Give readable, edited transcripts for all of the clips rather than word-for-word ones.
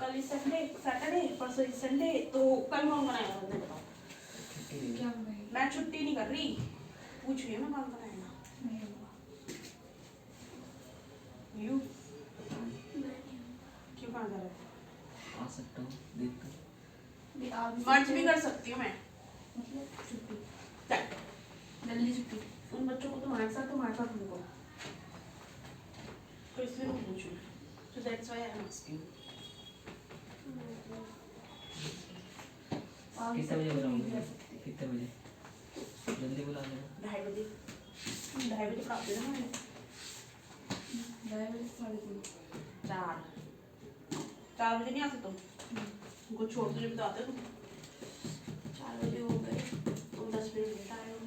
कल इस Sunday Saturday परसों इस संडे, तो कल कौन बनाएगा मुझे बताओ। क्या बनाएगी? मैं छुट्टी नहीं कर रही, पूछ रही हूँ मैं कौन बनाएगा। नहीं होगा। यू क्यों कहाँ जा रहे हो? आ सकता हूँ, देखता हूँ। मर्ज भी कर सकती हूँ मैं। मतलब छुट्टी, चल, जल्दी छुट्टी। उन बच्चों को तुम्हारे साथ उनको, तो इसलिए मैं पूछ रही हूँ। So that's why I'm asking. कितने बजे बुलाऊंगा? कितने बजे? जल्दी बुला लेना। 2:30 बजे। 2:30 बजे पढ़ा देना मैंने। 2:30 बजे 3:30। 4 बजे नहीं आते तुम? उनको छोड़ दो जब तो आते तुम। 4 बजे हो गए, तुम 10 मिनट लेट आए हो।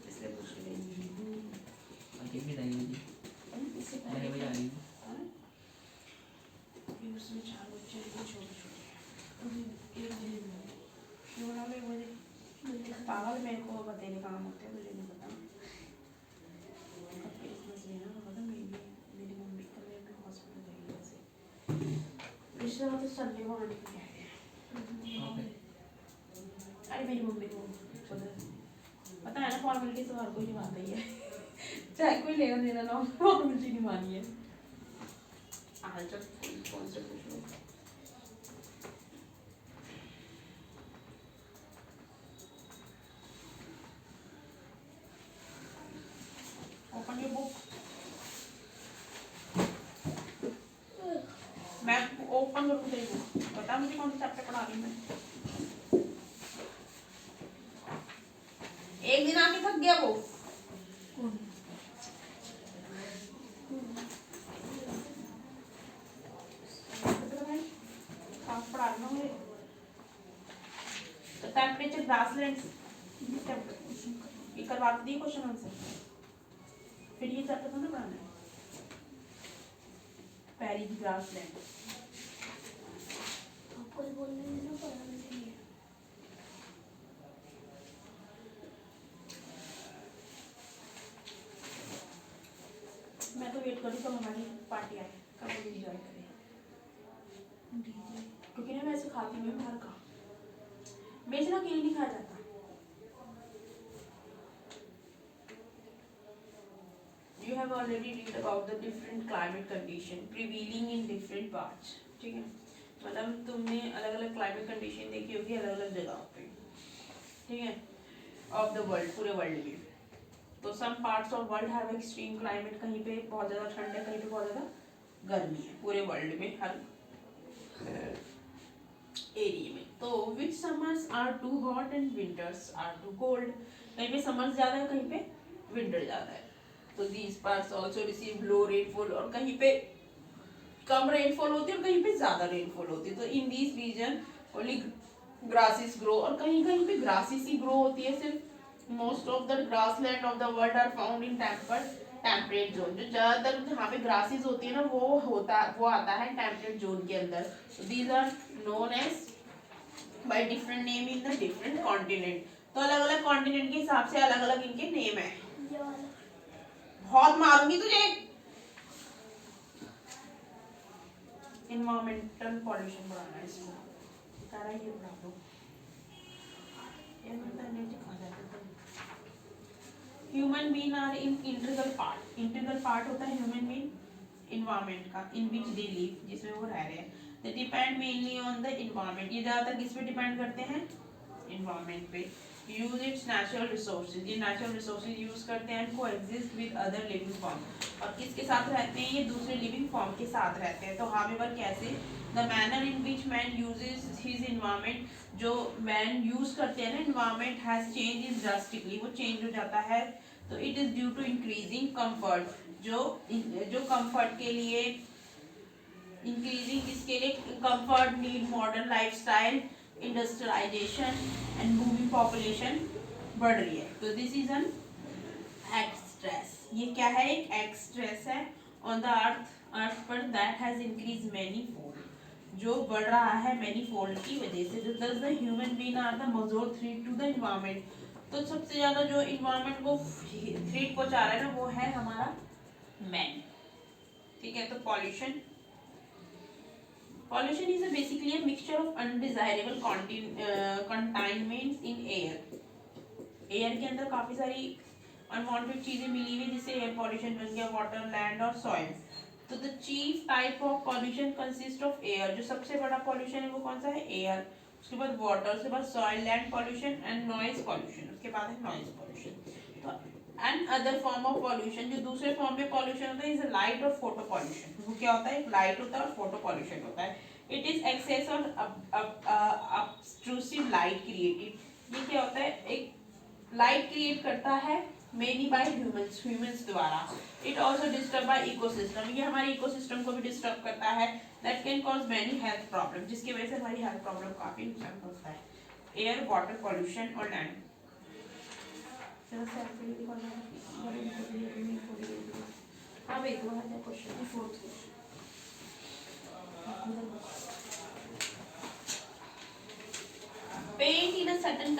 इसलिए पूछ रही हूँ। आगे भी 2:30 बजे। इससे 2:30 बजे आ रही हूँ। उसमें 4 बच्चे हैं छोटे-छोटे। एक बजे बुलाओ। क्यों ना मैं मुझे पागल, मेरे को बतेरे काम होते हैं, मुझे नहीं पता। कब क्रिसमस में ना पता मेरी मम्मी को मैं हॉस्पिटल गई वैसे। पिछले हफ्ते संडे को आने को कह रहे हैं। कहाँ पे? अरे मेरी मम्मी को पता है ना, फॉर्मेलिटी तो हर कोई निभाता ही है। चाहे कोई लेना देना ना हो, फॉर्मेलिटी निभानी है। आज तक कौन से पूछ लो। Open your book. मैं ओपन करके तेरी बुक बता मुझे कौन सा चैप्टर पढ़ा रही हूँ मैं। एक दिन आके थक गया वो। कौन? पढ़ा रही हूँ मुझे। टेम्परेचर ग्रासलैंड्स ये करवा दी क्वेश्चन आंसर। फिर ये चैप्टर था ना पढ़ाना है, पैरी की ग्रासलैंड। आपको बोलने में ना पढ़ाने के लिए। मैं तो वेट करूँ कब हमारी पार्टी आए, कब हम एंजॉय करें, क्योंकि ना मैं ऐसे खाती नहीं हूँ बाहर का। मेरे से ना अकेले नहीं खाया जाता। You have already read about the different climate condition prevailing in different parts. ठीक है, मतलब तुमने अलग अलग क्लाइमेट कंडीशन देखी होगी अलग अलग जगह पे, ठीक है, ऑफ द वर्ल्ड, पूरे वर्ल्ड में। तो some parts of world have extreme climate, कहीं पे बहुत ज़्यादा ठंड है, कहीं पे बहुत ज़्यादा गर्मी है, पूरे वर्ल्ड में हर एरिया में। तो which summers are too hot and winters are too cold, कहीं पे समर्स ज़्यादा है, कहीं पे विंटर ज़्यादा है। तो these parts also receive low rainfall, और कहीं पे कम रेनफॉल होती है और कहीं पे ज़्यादा रेनफॉल होती है। तो in this region only grasses grow, और कहीं कहीं पे ग्रासेस ही ग्रो होती है सिर्फ। Most of the grassland of the world are found in temperate zone, जो ज़्यादातर जहाँ पे ग्रासेस होती है ना वो आता है टेम्परेट जोन के अंदर। These are known as by different name in the different continent. तो अलग अलग कॉन्टिनेंट के हिसाब से अलग अलग इनके नेम है। ये वाला बहुत मारूंगी तुझे। इन्वायरमेंटल पॉल्यूशन बढ़ाना है इसको, सारा ये बढ़ा दो। Human being are in integral part, integral part होता है ह्यूमन बीन इन्वायरमेंट का, इन विच दे लिव, जिसमें वो रह रहे हैं। They depend mainly on the environment, ये ज़्यादातर किस पे डिपेंड करते हैं, इन्वायरमेंट पे। यूज इट्स नेचुरल रिसोर्सेज, ये नेचुरल रिसोर्सेज यूज करते हैं, coexist with other living form, और किसके साथ रहते हैं, ये दूसरे लिविंग फॉर्म के साथ रहते हैं। तो हावेवर कैसे, the manner in which man uses his environment, जो मैन यूज करते हैं ना environment, has change is drastically, वो चेंज हो जाता है। तो it is due to increasing comfort, जो कंफर्ट के लिए इंक्रीजिंग, किसके लिए, comfort, need, modern lifestyle, industrialization and moving population बढ़ रही है। तो दिस इज एन एक्स-स्ट्रेस, ये क्या है, एक एक्स-स्ट्रेस है ऑन द अर्थ पर, that has increase many fold, जो बढ़ रहा है मैनी फोल्ड की वजह से। Thus the human being are the more threat to the environment, तो सबसे ज्यादा जो इन्वायरमेंट को थ्रेट पहुंचा रहा है ना वो है हमारा मैन, ठीक है, तो pollution is basically a mixture of undesirable contaminants in air. Air के अंदर काफी सारी अनवांटेड चीजें मिली हुई जिससे एयर पॉल्यूशन बन गया, वाटर, लैंड और सॉइल। तो the chief type of pollution consist of air, जो सबसे बड़ा पॉल्यूशन है वो कौन सा है? एयर। उसके बाद वाटर, उसके बाद soil, land pollution and noise pollution, उसके बाद है नॉइज पॉल्यूशन। तो and other form of pollution, जो दूसरे फॉर्म में पॉल्यूशन होता है इज लाइट और फोटो पॉल्यूशन। वो क्या होता है? लाइट होता है और फोटो पॉल्यूशन होता है। इट इज एक्सेस और ऑब्स्ट्रूसिव लाइट क्रिएटेड। ये क्या होता है? एक लाइट क्रिएट करता है मेनली बाय ह्यूमंस द्वारा। It also disturb by ecosystem, ये हमारे इकोसिस्टम को भी डिस्टर्ब करता है। That can cause many health problem, जिसकी वजह से हमारी हेल्थ प्रॉब्लम काफी नुकसान होता है। एयर, वाटर पॉल्यूशन और लैंड। हाँ भाई, दो हजार question. Fourth Paint in a certain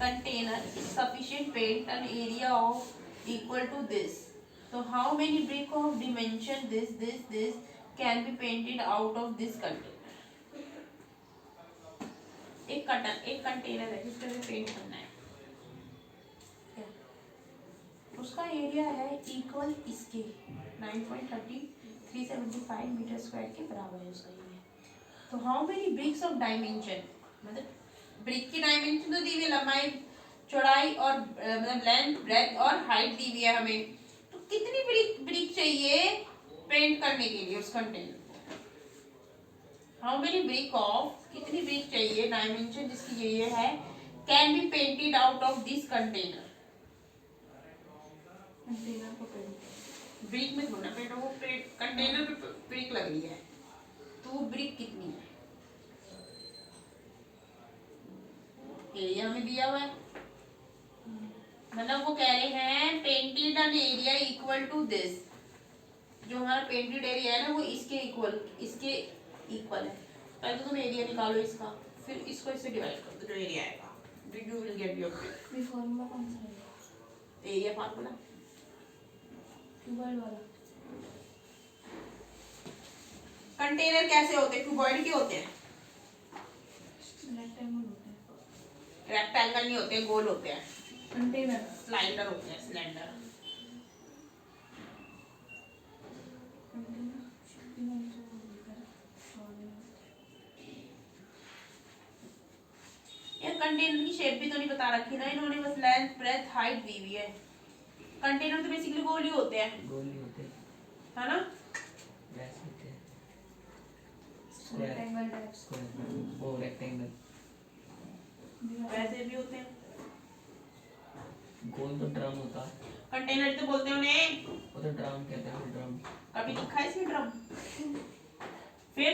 container is sufficient paint an area of equal to this. So how many brick of dimension this can be painted out of this container? एक container है जिसके अंदर paint करना है, उसका area है equal इसके 9.375 metre square के बराबर है उसका एरिया। तो how many bricks of dimension, मतलब ब्रिक की डायमेंशन तो दी हुई है, लंबाई, चौड़ाई और मतलब लेंथ, ब्रेथ और हाइट दी हुई है हमें। तो कितनी ब्रिक चाहिए पेंट करने के लिए उस कंटेनर को? हाउ मेनी ब्रिक ऑफ, कितनी ब्रिक चाहिए, डायमेंशन जिसकी ये है, can be painted out of this container. Container को पेंट, ब्रिक में थोड़ा पेंट, वो कंटेनर पे ब्रिक लग रही है, तो वो ब्रिक कितनी है? एरिया में दिया हुआ है, मतलब वो कह रहे हैं painted an area equal to this. जो हमारा पेंटेड एरिया है ना वो इसके इक्वल है। पहले तो तुम एरिया निकालो इसका, फिर इसको इससे डिवाइड कर दो, जो एरिया आएगा यू विल गेट योर ये फॉर्मूला कौन सा है? Area formula. क्यूबॉइड वाला। कंटेनर कैसे होते हैं? क्यूबॉइड के होते हैं, रेक्टेंगल होता है। रेक्टेंगल नहीं होते, गोल होते हैं, कंटेनर स्लाइडर होते हैं, सिलेंडर। यार कंटेनर की शेप भी तो नहीं बता रखी ना इन्होंने, बस लेंथ, ब्रेथ, हाइट दी हुई है। कंटेनर तो बेसिकली गोल ही होते हैं, गोल नहीं होते, है ना? वैसे होते हैं, रेक्टेंगल टाइप। स्क्वायर, वो रेक्टेंगल। वैसे भी होते हैं। गोल तो ड्रम होता है, कंटेनर तो बोलते हैं उन्हें, वो तो ड्रम कहते हैं, ड्रम। कभी दिखा है इसमें ड्रम? फिर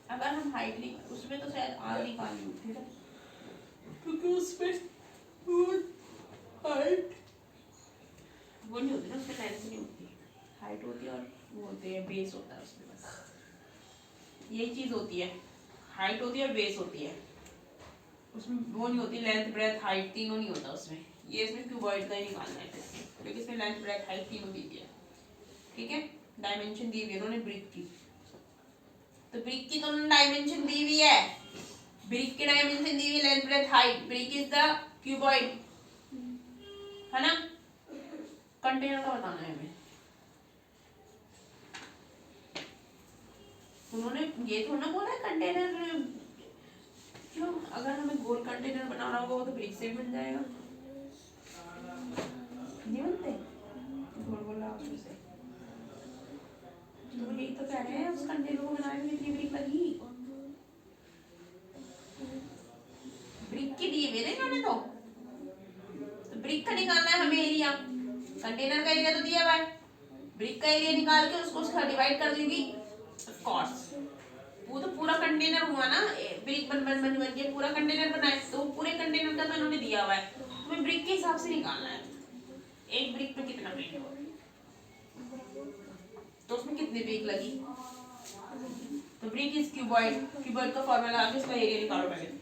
अगर हम हाइट उसमें तो शायद आर निकालनी होती है, क्योंकि उसमें हाइट वो नहीं होती ना, उसमें लेंथ नहीं होती, हाइट होती है और वो होते हैं बेस होता है उसमें, बस यही चीज होती है, हाइट होती है और बेस होती है, उसमें वो नहीं होती, लेंथ, ब्रेथ, हाइट तीनों नहीं होता उसमें। ये इसमें क्यूबॉइड का ही निकालना है क्योंकि इसमें लेंथ, ब्रेथ, हाइट तीनों दी हुई है। ठीक है, डायमेंशन दी हुई है उन्होंने ब्रिक की, तो ब्रिक की तो उन्होंने डायमेंशन दी हुई है, ब्रिक की डायमेंशन दी हुई है, length, breadth, height. Brick is the cuboid, है ना? कंटेनर का बताना है हमें। उन्होंने ये थोड़ा ना बोला कंटेनर, क्यों? अगर हमें गोल कंटेनर बनाना होगा तो ब्रिक से भी बन जाएगा, नहीं बनते गोल गोल आपस से। तो यही तो कह रहे हैं, उस कंटेनर को बनाने में कितनी ब्रिक लगी? ब्रिक की दी हुई है ना, तो ब्रिक का निकालना है हमें एरिया। कंटेनर का एरिया तो दिया हुआ है, ब्रिक का एरिया निकाल के उसको उसका डिवाइड कर देंगी। ऑफ कोर्स वो तो पूरा कंटेनर हुआ ना, ब्रिक बन के पूरा कंटेनर बनाए, तो पूरे कंटेनर का तो इन्होंने दिया हुआ है, तुम्हें ब्रिक के हिसाब से निकालना है एक ब्रिक पे कितना पेंट होगा, तो उसमें कितनी ब्रिक लगी। तो ब्रिक इज क्यूबॉइड, क्यूबॉइड का फॉर्मूला आके उसका एरिया निकालो पहले।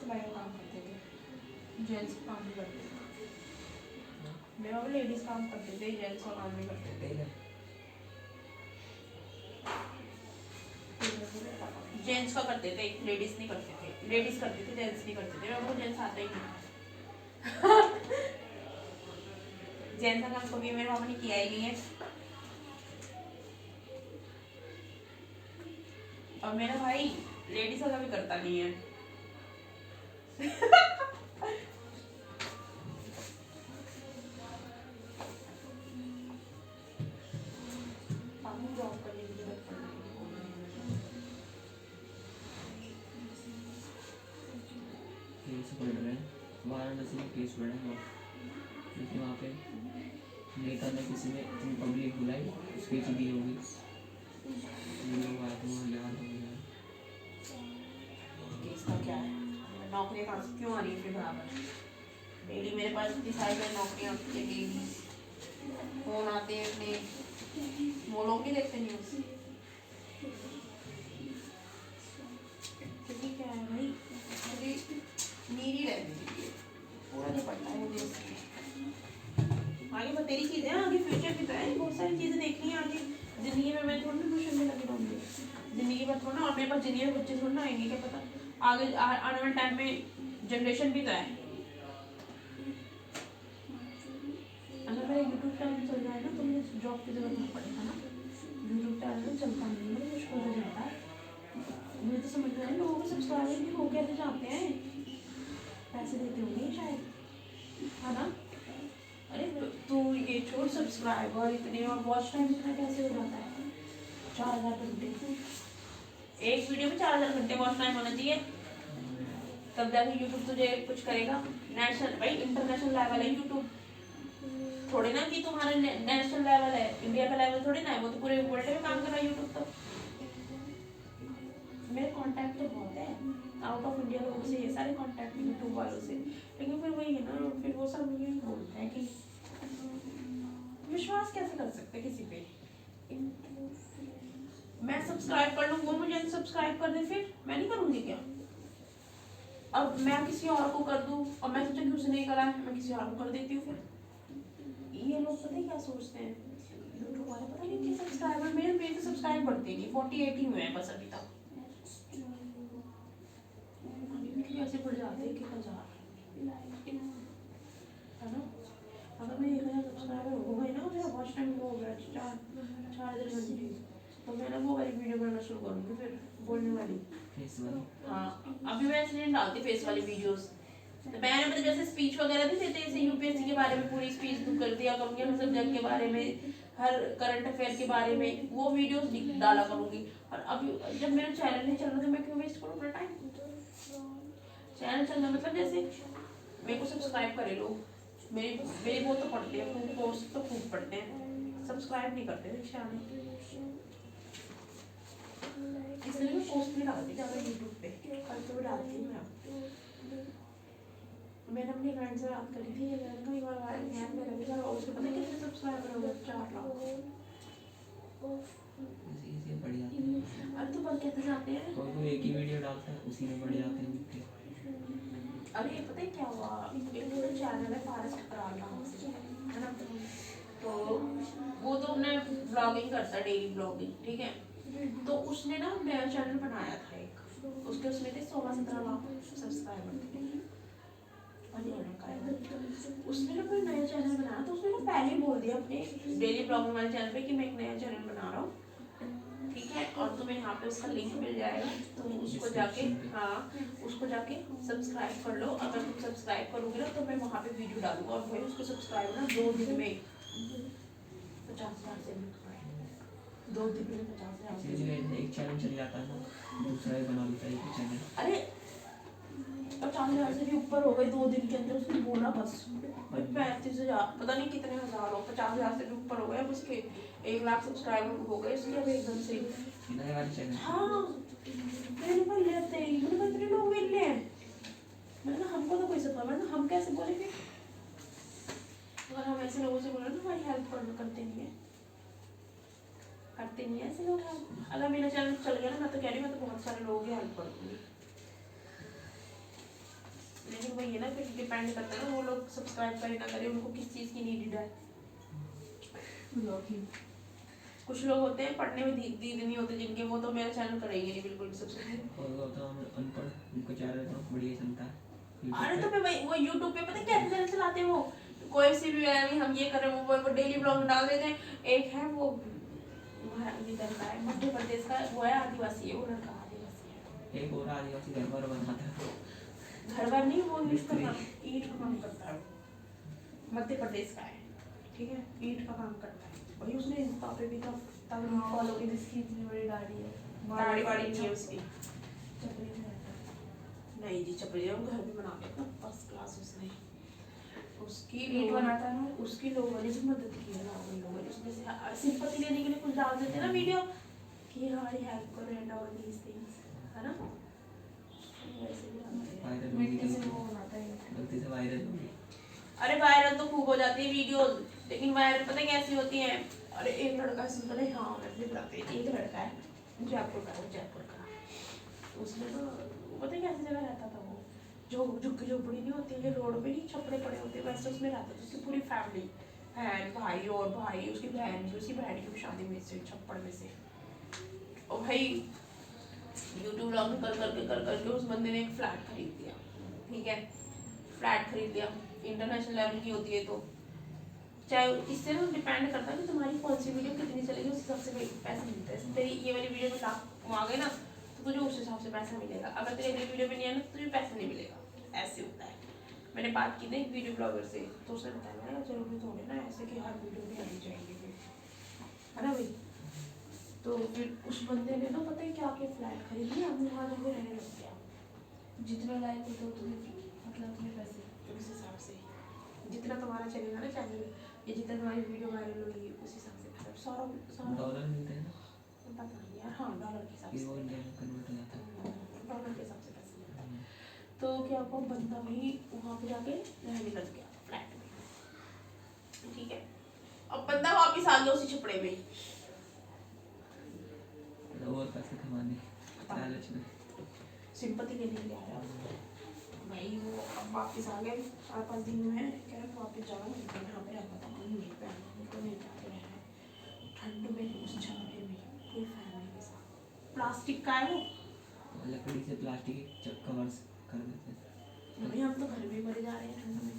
सिलाई का काम करते थे, जेंट्स काम भी करते थे। मेरा वो लेडीज काम करते थे, जेंट्स का काम नहीं करते थे। टेलर जेंट्स का करते थे, लेडीज नहीं करते थे। लेडीज करते थे, जेंट्स नहीं करते थे। मेरे को जेंट्स आता ही नहीं। जेंट्स का काम कभी मेरे पापा ने किया ही नहीं है। और मेरा भाई लेडीज का कभी करता नहीं है। पापा जॉब करने की जरूरत पड़ केस बढ़ रहे हैं, वाराणसी में केस बढ़े हैं क्योंकि वहाँ पे नेता ने किसी ने इतनी पब्लिक बुलाई, स्पीच दी होगी, लोग आए थे वहाँ जहाँ हो गया। इसका क्या है, नौकरी कहाँ से क्यों आ रही है फिर बराबर? डेली मेरे पास इतनी सारी नौकरियाँ आती है, डेली फोन आते हैं अपने, वो लोग भी देखते न्यूज़। क्योंकि क्या है भाई, मुझे नीरी रहने दीजिए, पूरा नहीं पड़ता है मुझे इसमें। आगे बतेरी चीज़ें हैं, आगे फ्यूचर भी तो है, बहुत सारी चीज़ें देखनी है आगे ज़िंदगी में। मैं थोड़ी ना ट्यूशन में लगी रहूँगी ज़िंदगी में, थोड़ा और मेरे पास ज़िंदगी में बच्चे थोड़ा आएंगे, क्या पता आगे आने वाले टाइम में जनरेशन भी तो है। अगर मेरा यूट्यूब चैनल चल जाए ना तो मुझे जॉब की जरूरत नहीं पड़ेगा ना। यूट्यूब चैनल चलता नहीं है, मुश्किल हो जाता है। मुझे तो समझ में आया लोगों के सब्सक्राइबर भी हो कैसे जाते हैं, पैसे देते होंगे शायद, है ना? अरे तू ये छोड़, सब्सक्राइबर इतने और वॉच टाइम इतना कैसे हो जाता है? 4000 घंटे, एक वीडियो में 4000 घंटे वॉच टाइम होना चाहिए, तब जाके यूट्यूब तुझे कुछ करेगा। नेशनल भाई, इंटरनेशनल लेवल है यूट्यूब, थोड़ी ना कि तुम्हारा नेशनल लेवल है, इंडिया का लेवल थोड़ी ना है, वो तो पूरे वर्ल्ड में काम कर रहा है यूट्यूब। तो मेरे कांटेक्ट तो बहुत है आउट ऑफ इंडिया लोगों से, ये सारे कांटेक्ट यूट्यूब वालों से, लेकिन फिर वही है ना, फिर वो सब मुझे बोलते हैं कि विश्वास कैसे कर सकते किसी पे। मैं सब्सक्राइब कर लूँ, वो मुझे अनसब्सक्राइब कर दे, फिर मैं नहीं करूँगी क्या? अब मैं किसी और को कर दूँ और मैं सोचा कि उसने नहीं करा है, मैं किसी और को कर देती हूँ। फिर ये लोग पता है क्या सोचते हैं यूट्यूब वाले, पता नहीं कि सब्सक्राइबर मेरे तो सब्सक्राइब बढ़ते नहीं, 48 ही हुए हैं बस अभी तक। कैसे बढ़ जाते हैं 1000, है ना? अगर मैं 1000 सब्सक्राइबर हो गए ना, मेरा वॉच टाइम हो गया 4 घंटे, तो मैं ना वो वाली वीडियो बनाना शुरू करूँगी, फिर बोलने वाली। हाँ, अभी मैं इसलिए डालती फेस वाली वीडियोस, तो मैंने मतलब जैसे स्पीच वगैरह नहीं देते, जैसे यूपीएससी के बारे में पूरी स्पीच कर दिया करूँगी, हर सब्जेक्ट के बारे में, हर करंट अफेयर के बारे में वो वीडियोस डाला करूँगी। और अभी जब मेरा चैनल नहीं चल रहा तो मैं क्यों वेस्ट करूँ अपना टाइम? चैनल चलना मतलब जैसे मेरे को सब्सक्राइब करे लोग, मेरी वो तो पढ़ते हैं, खूब पोस्ट तो खूब पढ़ते हैं, सब्सक्राइब नहीं करते चैनल, इसलिए मैं पोस्ट नहीं डालती ज़्यादा यूट्यूब पे, कल तो डालती हूँ मैं। मैंने अपनी फ्रेंड से बात करी थी, मैंने कहा एक बार मेरा भी था, और उसको पता है कितने सब्सक्राइबर हो गए? 4 लाख। इसी बढ़ जाते हैं। अरे तो बढ़ कैसे जाते हैं? कोई एक ही वीडियो डालता है, उसी में बढ़ जाते हैं उनके। अरे पता है क्या हुआ, एक तो चैनल है पारस ठकराल नाम से, है ना? तो वो तो अपने ब्लॉगिंग करता है, डेली ब्लॉगिंग, ठीक है? तो उसने ना नया चैनल बनाया था एक, उसके उसमें थे 16-17 लाख सब्सक्राइबर थे, उसने ना कोई नया चैनल बनाया, तो उसने ना पहले ही बोल दिया अपने डेली ब्लॉगिंग वाले चैनल पे कि मैं एक नया चैनल बना रहा हूँ, ठीक है? और तुम्हें यहाँ पे उसका लिंक मिल जाएगा, तुम उसको जाके, हाँ उसको जाके सब्सक्राइब कर लो। अगर तुम सब्सक्राइब करोगे ना तो मैं वहाँ पे वीडियो डालूंगा, और भाई उसको सब्सक्राइब ना 2 दिन में 50,000 से 2 दिन में 50,000 से। एक चैनल चल जाता है ना, दूसरा ही बना लेता है एक चैनल। अरे 50,000 से भी ऊपर हो गए 2 दिन के अंदर, उसने बोला बस 35,000, पता नहीं कितने हजार हो, 50,000 से भी ऊपर हो गए, अब उसके 1 लाख सब्सक्राइबर हो गए उसके अब एकदम से। नया वाला चैनल। हाँ मैंने कहा लेते ही, मैंने कहा इतने लोग मिल रहे हैं, मैंने कहा हमको तो कोई सब्सक्राइबर ना, हम कैसे बोले फिर? अगर हम ऐसे लोगों से बोले ना हमारी हेल्प करते नहीं है, करते नहीं है ऐसे लोग हेल्प। अगर मेरा चैनल चल गया ना, मैं तो कह रही हूँ मैं तो बहुत सारे लोगों की हेल्प कर दूँगी। लेकिन वही है ना, फिर डिपेंड करता है ना वो लोग सब्सक्राइब करे ना करे, उनको किस चीज़ की नीड है। ब्लॉगिंग। कुछ लोग होते हैं पढ़ने में दीद नहीं होते जिनके, वो तो मेरा चैनल करेंगे नहीं बिल्कुल भी सब्सक्राइब। और वो होता है अनपढ़, उनको चैनल तो बढ़िया चलता है अरे तो YouTube मैं वो यूट्यूब पे पता है क्या चैनल चलाते हैं वो, कोई सी भी है हम ये कर रहे हैं, वो डेली ब्लॉग डाल देते हैं। एक है वो इधर का है, मध्य प्रदेश का, वो है आदिवासी है, वो लड़का आदिवासी है। पे। एक और आदिवासी घर पर बनाता है, घर बार नहीं, वो ईंट का मिस्त्री। काम, ईंट का काम करता है, मध्य प्रदेश का है, ठीक है, ईंट का काम करता है। वही उसने इंस्टा पे भी तब फॉलो की, जिसकी इतनी बड़ी गाड़ी है, दाढ़ी वाड़ी नहीं है उसकी। चपड़ी में रहता है। नहीं जी चपड़ी हम घर भी बना लेते हैं, फर्स्ट क्लास उसने। उसकी ईंट बनाता है ना। उसकी लोगों ने जो मदद की है ना, उन लोगों ने उसमें से सिंपैथी लेने के लिए कुछ डाल देते हैं ना वीडियो कि हमारी हेल्प करो एंड ऑल दीस थिंग्स, है ना, वैसे भी डालते हैं। वायरल होगी मिट्टी से गलती वो बनाता है। गलती से वायरल होगी। अरे वायरल तो खूब हो जाती है वीडियोस, लेकिन वायरल पता है कैसी होती है। अरे एक लड़का सुन पता है, हाँ मैं बताते हैं, एक लड़का है जयपुर का, वो जयपुर का, उसने ना पता है कैसी जगह रहता था वो, जो झुग्गी झोपड़ी नहीं होती है रोड पे, नहीं छपड़े पड़े होते, वैसे उसमें रहता था। उसकी पूरी फैमिली, बहन भाई, और भाई उसकी बहन की, उसकी बहन की भी शादी में से, छप्पड़ में से। और भाई यूट्यूब ब्लॉग कर करके उस बंदे ने एक फ्लैट खरीद लिया, ठीक है, फ्लैट खरीद लिया, इंटरनेशनल लेवल की होती है तो चाहे इससे ना डिपेंड करता है कि तुम्हारी कौन सी वीडियो कितनी चलेगी, उस हिसाब से पैसे मिलते हैं। तेरी ये वाली वीडियो में लाख आ गए ना, तो तुझे उस हिसाब से पैसा मिलेगा। अगर तेरी अगली वीडियो में नहीं है ना, तो तुझे पैसा नहीं मिलेगा, ऐसे होता है। मैंने बात की थी एक वीडियो ब्लॉगर से, तो उसने बताया मैंने जरूरी थोड़ी ना ऐसे कि हर वीडियो में आनी चाहिए फिर, है ना भाई। तो फिर उस बंदे ने ना पता है क्या क्या फ्लैट खरीद लिया, अपने वहाँ जाके रहने लग गया। जितने लाइक होते उतने मतलब उतने पैसे। उस हिसाब से जितना तुम्हारा चलेगा ना चैनल, या जितना तुम्हारी वीडियो वायरल होगी, उस हिसाब से पैसा। सारा सारा डॉलर मिलते हैं ना, पता नहीं यार, हाँ डॉलर के हिसाब कि वो से, इंडिया में कन्वर्ट हो जाता है। डॉलर के हिसाब से पैसे मिलते हैं। तो क्या हुआ, बंदा वही वहाँ पे जाके रहने लग गया फ्लैट में, ठीक है। अब बंदा वापिस आ गया उसी छपड़े में, मतलब और पैसे कमाने लालच में। सिंपैथी लेने के लिए आया भाई वो। अब वापिस आ गए 4-5 दिन में, कह रहे वापिस जाओ, मैं यहाँ पे रहता था, हम यहीं पे आना, उनको नहीं जाके रहना है ठंड में उस छावे में पूरी फैमिली के साथ। प्लास्टिक का है वो, लकड़ी से प्लास्टिक के कवर्स कर देते हैं। भाई हम तो घर में मरे जा रहे हैं ठंड में।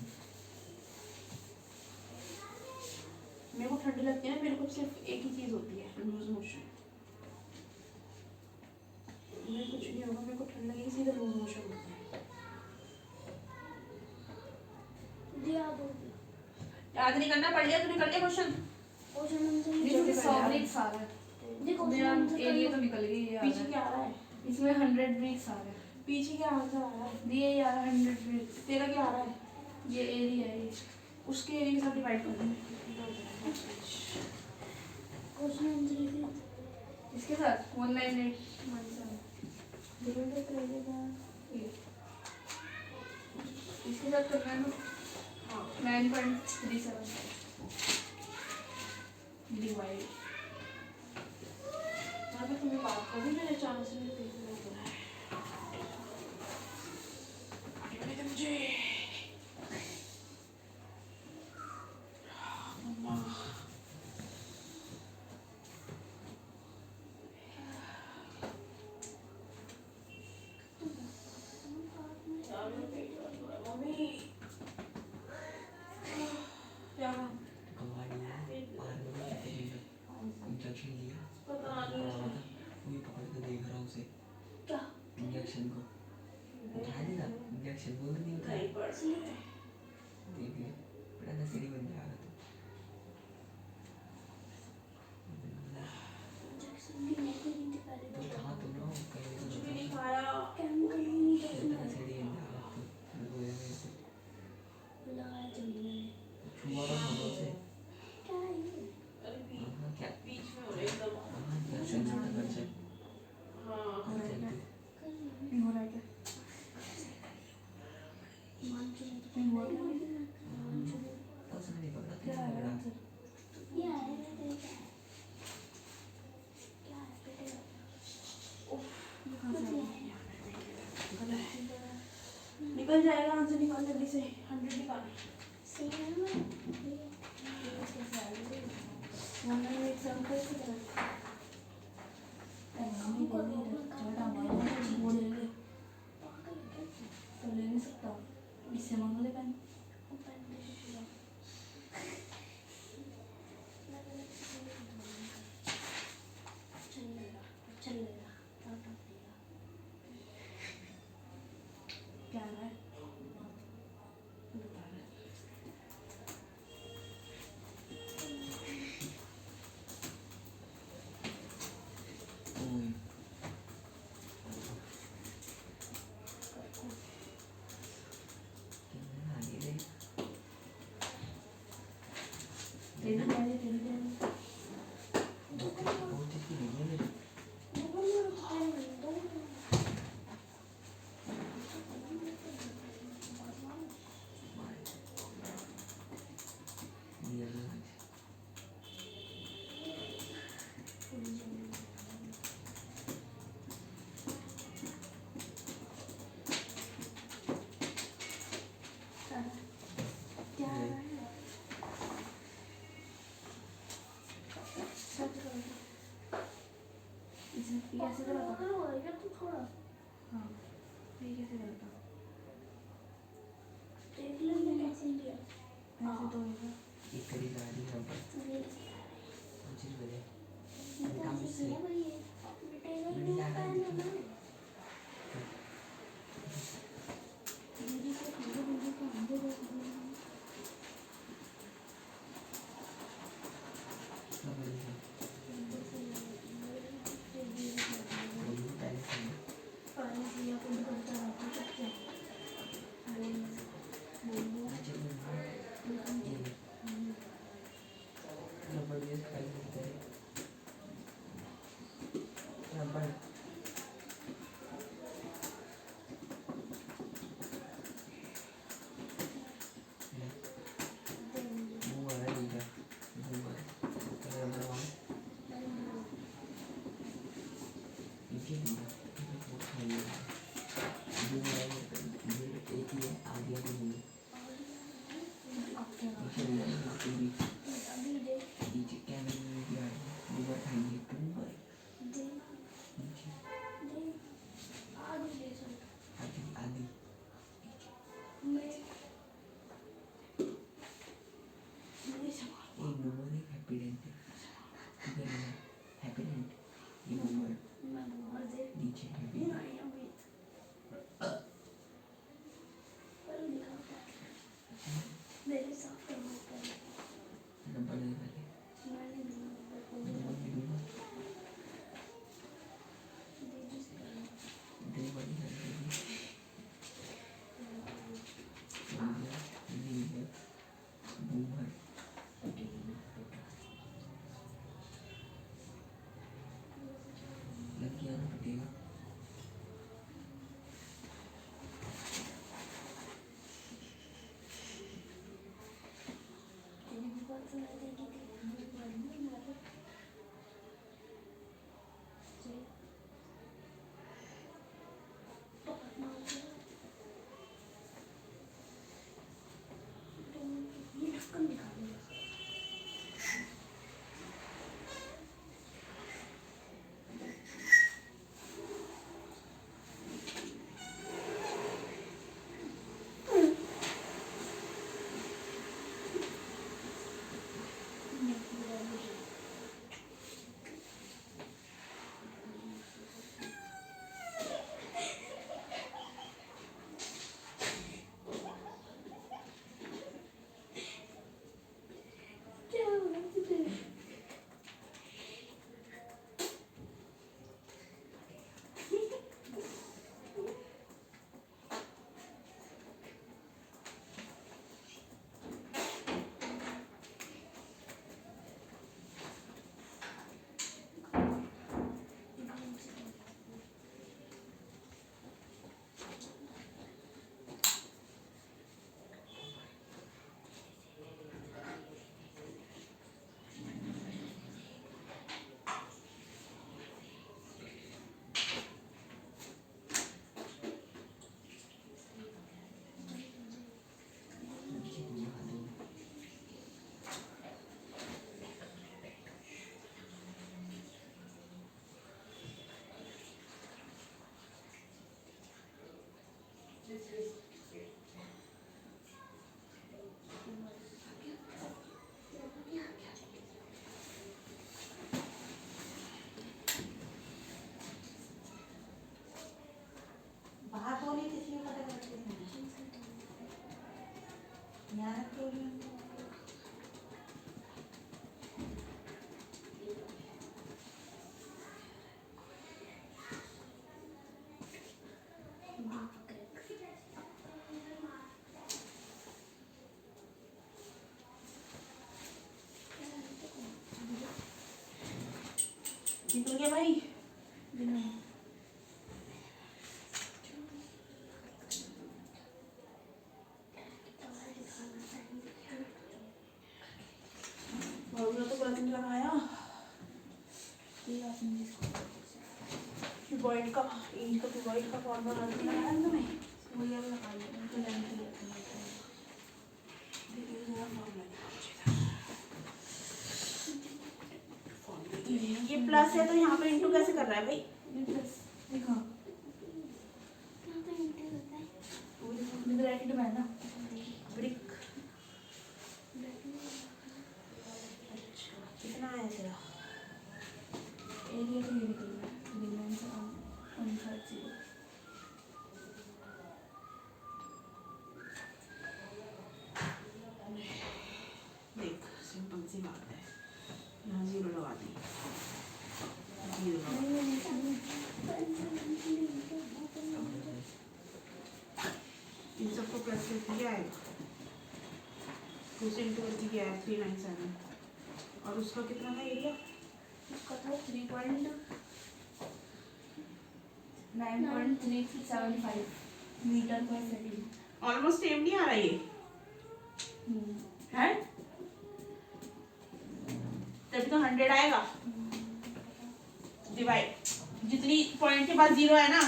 मेरे को ठंड लगती है ना, मेरे को सिर्फ एक ही चीज़ होती है, लूज मोशन। मुझे कुछ नहीं होगा, मेरे को ठंड लगेगी सीधा लूज मोशन होता है। दिया दो याद नहीं करना, पढ़ लिया तूने, कर लिया क्वेश्चन। क्वेश्चन आंसर इसमें लिखो। 100 ब्रिक्स आ रहा है। देखो मेरा क्वेश्चन आंसर एरिया तो निकल गई है। पीछे क्या आ रहा है, इसमें 100 ब्रिक्स आ रहा है। पीछे क्या आंसर आ रहा है, दिए यार 100 ब्रिक्स। तेरा क्या आ रहा है, ये एरिया है ये। उसके एरिया के साथ डिवाइड कर दो। क्वेश्चन आंसर लिखो। इसके साथ 19817 ये। इसके साथ करना है ना हाँ 9.37 डिवाइड। यहाँ पे तुम्हें बात करूँ, मेरे अचानक से मेरे पेट में हो रहा है। आगे बढ़े मुझे मम्मा। यार मेरा पेट दर्द हो रहा है मम्मी। क्या कमाई है, आर्मी में जाके इंजेक्शन लिया, पता नहीं वही पकड़ के देख रहा हूँ उसे, क्या इंजेक्शन को उठा देगा, इंजेक्शन बोल नहीं उठा। सीन में कैसे आ गई 187 कैसे कर मम्मी को छोटा मार वो ले ले पागल है क्या तो ले नहीं सकता इससे मांग ले पेन चलेगा क्या है बता रहा है ओए कितना आगे ले तेरी तेरी बहुत चीज़ की नहीं है मेरे ये अलग क्या है इसमें कैसे करता थोड़ा हाँ ये कैसे करता देख लेंगे कैसे लिया ऐसे तो होगा एक कड़ी गाड़ी है पर मुझे बजे काम से दीदी को अंदर पहले से पानी पिया कुछ करता रहता तो क्या बोल रबड़ ये खाई सकते हैं रबड़ वो वाला लीजिए वो वाला रबड़ वाला नीचे लीजिए वो खाइए वो वाला ये एक ही है आगे भी नहीं नीचे लीजिए पूरी अभी देख नीचे कैमरे में भी आ रही है वो खाइए पूरा देख नीचे देख आगे ले चल आधी आधी मैं एक बूमर एक हैप्पी डेंट ठीक है ना हैप्पी डेंट ये बूमर मैं बाहर देख नीचे हैप्पी नहीं अभी पर निकालता मेरे साथ करना पड़ेगा रबड़ वाले मैंने बूमर भी बूमर दे बड़ी है बूमर लग गया ना फटेगा निकल गया भाई। बिना बाबू ने तो पूरा दिन लगाया। ये आपने जिसको क्यूबॉइड का इंच का क्यूबॉइड का फॉर्मूला लगाया ना मैं। वही अब लगा लिया उनको लेंथ ही लगता है। देखिए जरा फॉर्मूला ये प्लस है तो यहाँ पे इंटू कैसे कर रहा है भाई? ये प्लस देखा क्या तो इंटर होता है विद ब्रैकेट में है ना। ब्रिक। अच्छा कितना आया तेरा? एरिया तो ये निकल गया डिमांड से 150। देख सिंपल सी बात है, यहाँ जीरो लगा दी, जीरो लगा इन सबको प्लस करके क्या आएगा? 2 से इंटू करके क्या है? 397। और उसका कितना था एरिया? उसका था 9.3375 मीटर पर सेकंड। ऑलमोस्ट सेम नहीं आ रहा ये है? तभी तो 100 आएगा। डिवाइड जितनी पॉइंट के बाद जीरो है ना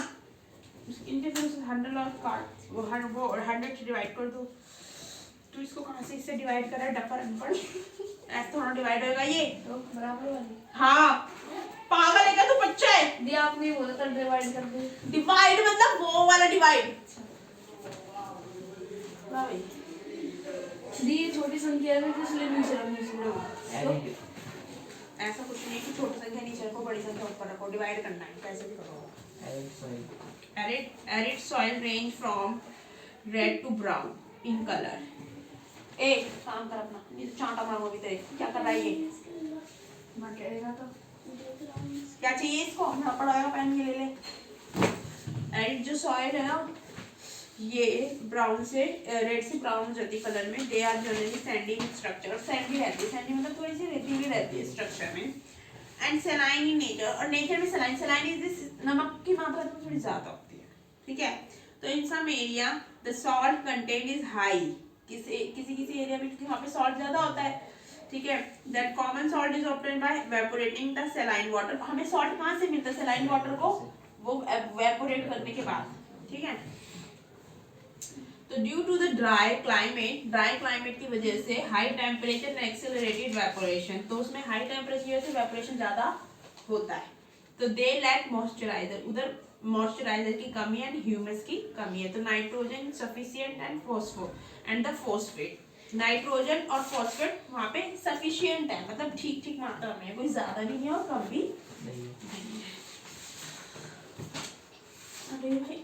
इनके फिर 100 और काट वो 100 से डिवाइड कर दो। तो इसको कहाँ से इससे डिवाइड करा है? डफर अनपढ़ ऐसे थोड़ा डिवाइड होगा ये। तो बराबर वाली हाँ पागल है क्या तू? बच्चा है? दिया आपने बोला था डिवाइड कर दे। डिवाइड मतलब वो वाला डिवाइड। वाह भाई दी छोटी संख्या है तो इसलिए नीचे रखनी एडिट ऐसा कुछ नहीं कि छोटी संख्या नीचे रखो बड़ी संख्या ऊपर रखो, डिवाइड करना है कैसे भी करो। Arid soil range from red to brown in color. ए काम कर अपना, ये तो चांटा मारो अभी तेरे। क्या कर रहा है ये? मैं कहेगा तो क्या चाहिए इसको? अपना पड़ाएगा पेन के ले ले। एरिड जो सॉइल है ना ये ब्राउन से रेड से ब्राउन हो जाती है कलर में। They are generally sandy in structure, और सैंडी रहती है, सैंडी मतलब थोड़ी सी रेतीली रहती है स्ट्रक्चर में। एंड सलाइन इन नेचर, और नेचर में सलाइन इज दिस, नमक की मात्रा तो थोड़ी ज्यादा होती है, ठीक है। तो in some area the salt content is high, किसी एरिया में क्योंकि वहाँ पे सॉल्ट ज्यादा होता है, ठीक है। That common salt is obtained by evaporating the saline water. हमें सॉल्ट कहाँ से मिलता है? सलाइन वाटर को वो इवेपोरेट करने के बाद, ठीक है। तो due to the dry climate की वजह से high temperature and accelerated evaporation, तो उसमें हाई टेम्परेचर की वजह से इवेपोरेशन ज्यादा होता है। तो दे लैक मॉइस्चराइजर, उधर मॉइस्चराइजर की कमी है, ह्यूमस की कमी है। तो nitrogen sufficient and phosphor and the phosphate, nitrogen और फॉस्फेट वहाँ पे सफिशिएंट है, मतलब ठीक ठीक मात्रा में है, कोई ज्यादा नहीं है और कम भी नहीं नहीं है। अरे भाई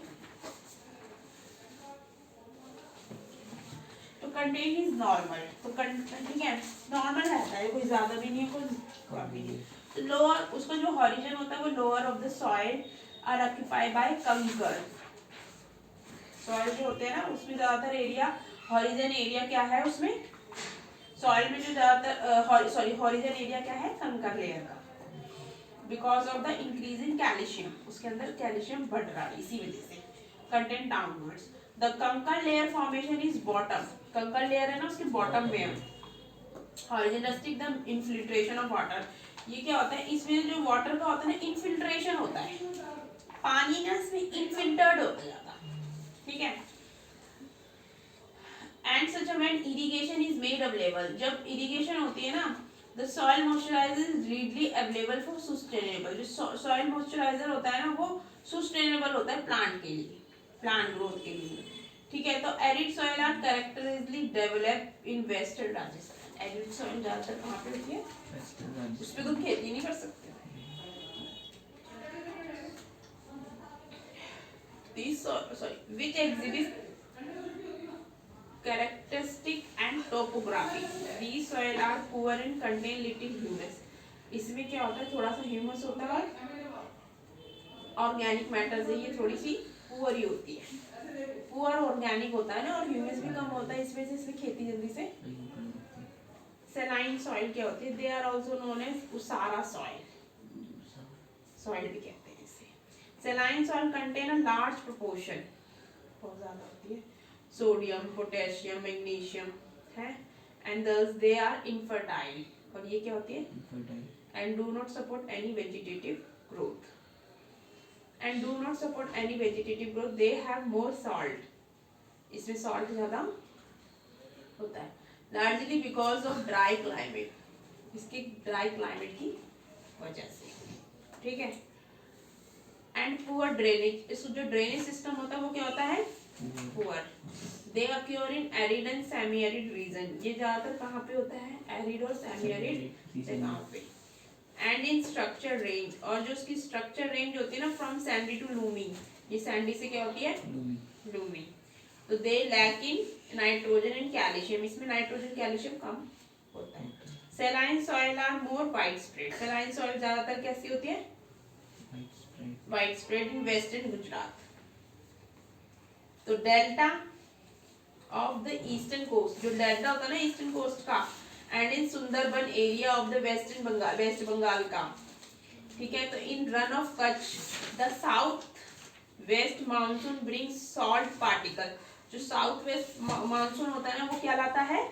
तो कंटेंट इज नॉर्मल, तो ठीक है नॉर्मल रहता है, कोई ज्यादा भी नहीं है कोई कम भी नहीं। तो लोअर उसका जो हॉरिजन होता है वो lower of the soil are occupied by kankar. Soil जो होते हैं ना उसमें ज्यादातर एरिया, हॉरिजन एरिया क्या है उसमें? सॉइल में जो ज्यादातर हॉरिजन एरिया क्या है? कंकर लेयर का। Because of the increase in calcium, उसके अंदर कैल्शियम बढ़ रहा है इसी वजह से। कंटेंट डाउनवर्ड्स, द कंकर लेयर फॉर्मेशन इज बॉटम, कंकर लेयर है ना उसके बॉटम में है। हॉरिजोनलिस्टिक द इनफिल्ट्रेशन ऑफ वाटर, ये क्या होता है? इसमें जो वाटर का होता है ना इनफिल्ट्रेशन होता है, पानी ना इसमें इनफिल्टर्ड होता जाता, ठीक है। And such when irrigation is made available, जब इरिगेशन होती है ना the soil moisturiser is readily available for sustainable, जो सॉइल मॉइस्चराइजर होता है ना वो सस्टेनेबल होता है प्लांट के लिए, प्लांट ग्रोथ के लिए, ठीक है। तो arid soil are characteristically develop in western Rajasthan. Arid soil ज्यादातर कहाँ पे होती है? उस पे तुम खेती नहीं कर सकते। Which exhibit characteristic and topography. These soil are poor and contain little humus. इसमें क्या होता है? थोड़ा सा ह्यूमस होता है और ऑर्गेनिक मैटर है, ये थोड़ी सी पुअर ही होती है, पुअर ऑर्गेनिक होता है ना, और ह्यूमस भी कम होता है, इस वजह से इसमें खेती जल्दी से। सैलाइन सॉइल क्या होती है? They are also known as usara soil. Soil भी कहते हैं इसे। Saline soil contain a large proportion, बहुत ज्यादा होती है, सोडियम, पोटेशियम, मैग्नीशियम है, and thus they are infertile, और ये क्या होती है, Infertile. and do not support any vegetative growth, and do not support any vegetative growth, they have more salt, इसमें salt ज़्यादा होता है, largely because of dry climate, इसके dry climate की वजह से, ठीक है। एंड पुअर ड्रेनेज, इस जो ड्रेनेज सिस्टम होता है वो क्या होता है, poor. They acquire in arid and semi arid region, ये ज्यादातर कहाँ पे होता है, एरिड और सेमी एरिड जगहों पे। एंड इन स्ट्रक्चर रेंज, और जो उसकी स्ट्रक्चर रेंज होती है ना, फ्रॉम सैंडी टू लूमी, ये सैंडी से क्या होती है, लूमी। तो they lack in nitrogen and calcium, इसमें नाइट्रोजन कैल्शियम कम होता है। Saline soil are more wide spread, saline soil ज्यादातर कैसी होती है, wide spread in western Gujarat. तो delta of the eastern coast, जो डेल्टा होता है ना ईस्टर्न कोस्ट का, and in Sundarban area of the western Bengal, west Bengal का, ठीक है। तो in Rann of Kutch the south west monsoon bring salt particle, जो साउथ वेस्ट मानसून होता है ना वो क्या लाता है,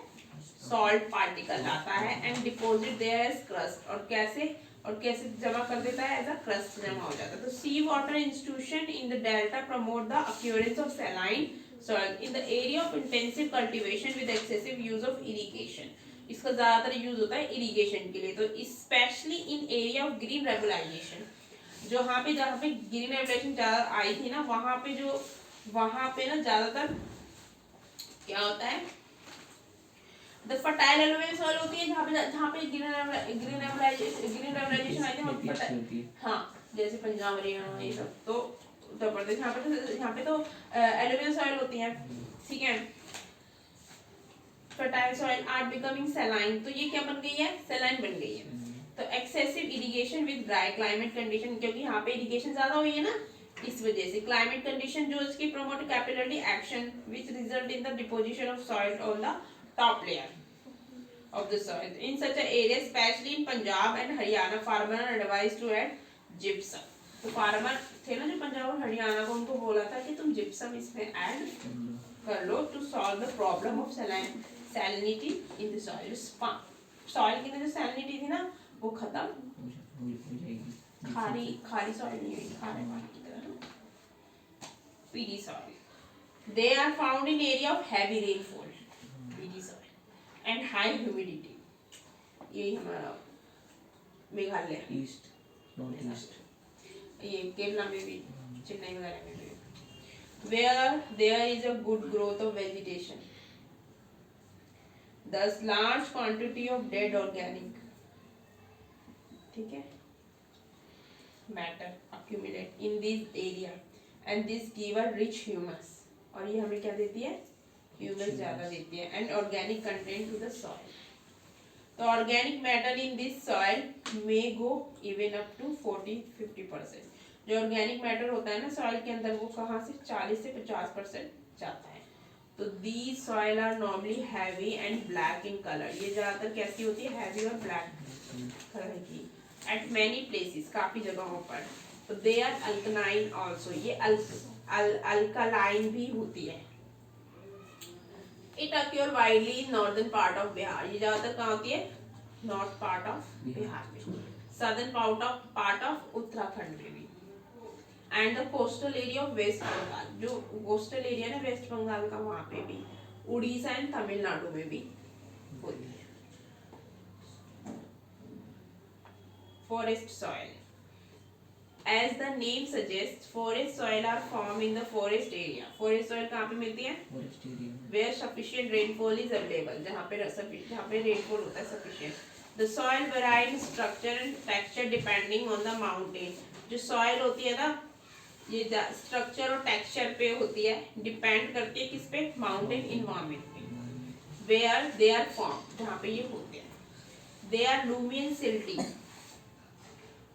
सॉल्ट पार्टिकल लाता है, and deposit there as crust, और कैसे जमा कर देता है, एज अ क्रस्ट जमा हो जाता है। तो sea water institution in the delta promote the occurrence of saline soil in the area of intensive cultivation with excessive use of irrigation, इसका ज्यादातर यूज होता है इरिगेशन के लिए। तो specially in area of green regularisation, जो जहाँ पे ग्रीन रेगुलेशन ज्यादा आई थी ना, वहां पे ना ज्यादातर क्या होता है, द फर्टाइल एलुवियल सॉइल होती है, जहाँ पे ग्रीन रेगुलाइजेशन आई थी, हाँ, जैसे पंजाब हरियाणा ये सब, तो उत्तर प्रदेश, यहाँ पे तो एलुवियल सॉइल होती है, ठीक है। Fertile soil are becoming saline, तो ये क्या बन गई है, सैलाइन बन गई है। तो excessive irrigation with dry climate condition, क्योंकि यहाँ पे इरिगेशन ज्यादा हुई है ना, इस वजह से क्लाइमेट कंडीशन जो इसकी promote capillary action which result in the deposition of soil on the top layer of the soil in such a area, especially in Punjab and Haryana, farmer are advised to add gypsum। तो farmer थे ना जो पंजाब और हरियाणा को, उनको बोला था कि तुम जिप्सम इसमें ऐड कर लो to solve the problem of salinity in the soil. Soil की जो सैलिनिटी थी ना वो खत्म हो जाएगी, खारी सॉइल नहीं हुई, खारे पानी की तरह PD soil. They are found in area of heavy rainfall, PD soil and high humidity, यही हमारा मेघालय, ईस्ट, नॉर्थ ईस्ट, ये केरला में भी, चेन्नई वगैरह में भी, where there is a good growth of vegetation, thus large quantity of dead organic, ठीक है, matter accumulate in this area and this give a rich humus, और ये हमें क्या देती है, ह्यूमस ज्यादा देती है, and organic content to the soil. तो organic matter in this soil may go even up to 40-50%, जो ऑर्गेनिक मैटर होता है ना सॉइल के अंदर वो कहाँ से 40 से 50% जाता है। तो these soil are normally heavy and black in colour, ये ज्यादातर कैसी होती है, हैवी और ब्लैक कलर की, एट मैनी प्लेसेस, काफी जगहों पर। तो दे आर अल्कलाइन ऑल्सो, ये अल्कलाइन भी होती है। It occur widely in northern part of Bihar, ये ज्यादातर कहाँ होती है, नॉर्थ पार्ट ऑफ बिहार में, सदर्न पार्ट ऑफ उत्तराखंड में भी, and the coastal area of West Bengal, जो कोस्टल एरिया ना वेस्ट बंगाल का वहां पे भी, उड़ीसा एंड तमिलनाडु में भी होती है। Forest soil, as the name suggests, forest soil are formed in the forest area। forest soil कहाँ पे मिलती है, forest area, where sufficient rainfall is available, जहाँ पे rainfall होता है sufficient। the soil vary in structure and texture depending on the mountain, जो soil होती है ना ये structure और texture पे होती है, depend करती है किस पे, mountain environment पे, where they are formed, जहाँ पे ये होते हैं। they are loamy and silty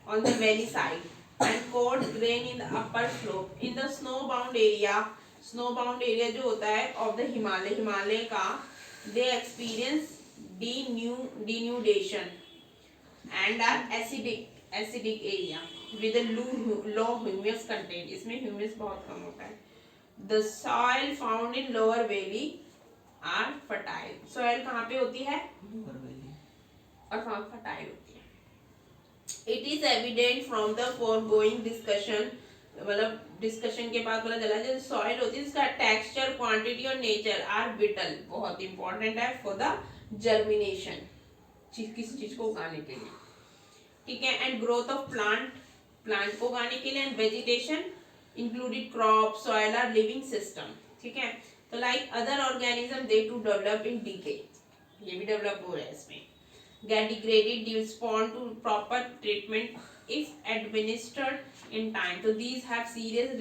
on the valley side and coarse grain in the upper slope। in the snowbound area जो होता है of the हिमालय का, they experience denudation and are acidic area with low humus content, इसमें humus बहुत कम होता है। The soil found in lower valley are fertile, soil कहाँ पे होती है? Lower valley. और कहाँ फर्टाइल होती है। It is evident from the foregoing discussion, मतलब डिस्कशन के बाद पता चला जो सॉइल होती है इसका टेक्सचर, क्वांटिटी और नेचर आर विटल, बहुत इंपॉर्टेंट है फॉर द जर्मिनेशन, किसी चीज को उगाने के लिए, ठीक है। And growth of plant, plant को उगाने के लिए, and vegetation included crop, soil are living system, ठीक है। तो like other organism they to develop in decay, ये भी डेवलप हो रहा है इसमें, get degraded, respond to proper treatment if administered in time, तो these have serious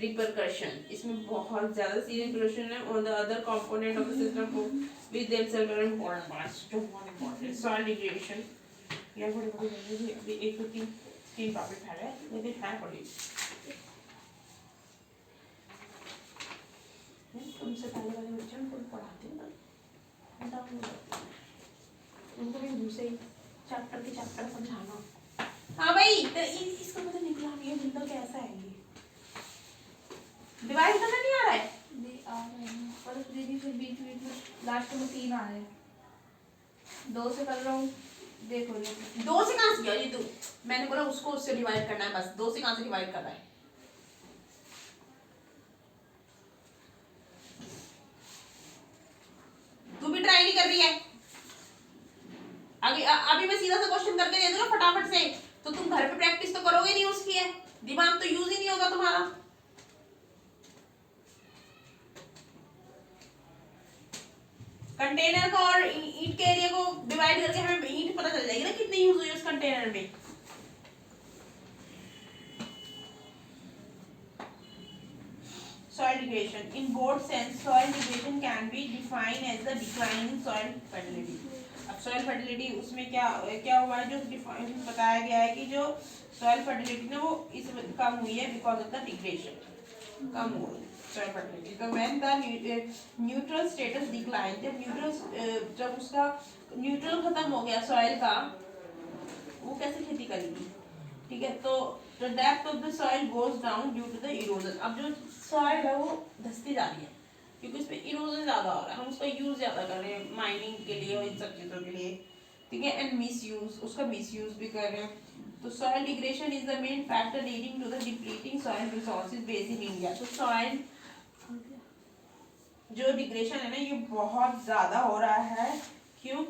repercussion, इसमें बहुत ज़्यादा serious repercussion है on the other component of the system who with themselves are important parts, जो बहुत important है। soil degradation, यार बड़े बड़े जल्दी अभी एक दो तीन टॉपिक है लेकिन है बड़ी, तुमसे पहले वाले बच्चों को पढ़ाती हूँ ना, उनको भी दूसरे चैप्टर के चैप्टर समझाना। हाँ भाई, तो इसका पता निकला नहीं है बिंदु कैसा है, ये डिवाइड करना नहीं आ रहा है। आ रहे हैं पर दीदी फिर बीच बीच में लास्ट में 3 आ रहे हैं, 2 से कर रहा हूँ, देखो देखो 2 से कहाँ से किया ये तू? मैंने बोला उसको उससे डिवाइड करना है बस, 2 से कहाँ से डिवाइड कर रहा है? तू भी ट्राई नहीं कर रही है। अभी मैं सीधा सा क्वेश्चन करके दे दूँ ना फटाफट से, तो तुम घर पे प्रैक्टिस तो करोगे नहीं उसकी, है दिमाग तो यूज ही नहीं होगा तुम्हारा। कंटेनर को और ईंट के एरिया को डिवाइड करके हमें ईंट पता चल जाएगी ना कितनी यूज हुई उस कंटेनर में। Soil degradation. In broad sense, soil degradation can be defined as the decline in soil fertility. अब soil fertility उसमें क्या हुआ है, जो बताया गया है कि जो soil fertility ना वो इस कम हुई है because of the degradation, कम हो गई soil fertility। तो when the neutral status decline, जब उसका neutral खत्म हो गया soil का, वो कैसे खेती करेगी, ठीक है। तो the depth of the soil goes down due to the erosion, अब जो सॉइल है वो धंसती जा रही है क्योंकि उसमें इरोजन ज्यादा हो रहा है, हम उसका यूज ज्यादा कर रहे हैं माइनिंग के लिए और इन सब चीजों के लिए, ठीक है। एंड मिसयूज, उसका मिसयूज भी कर रहे हैं। तो soil degradation is the main factor leading to the depleting soil resources base in India. तो सॉइल जो डिग्रेडेशन है ना ये बहुत ज्यादा हो रहा है, क्यों?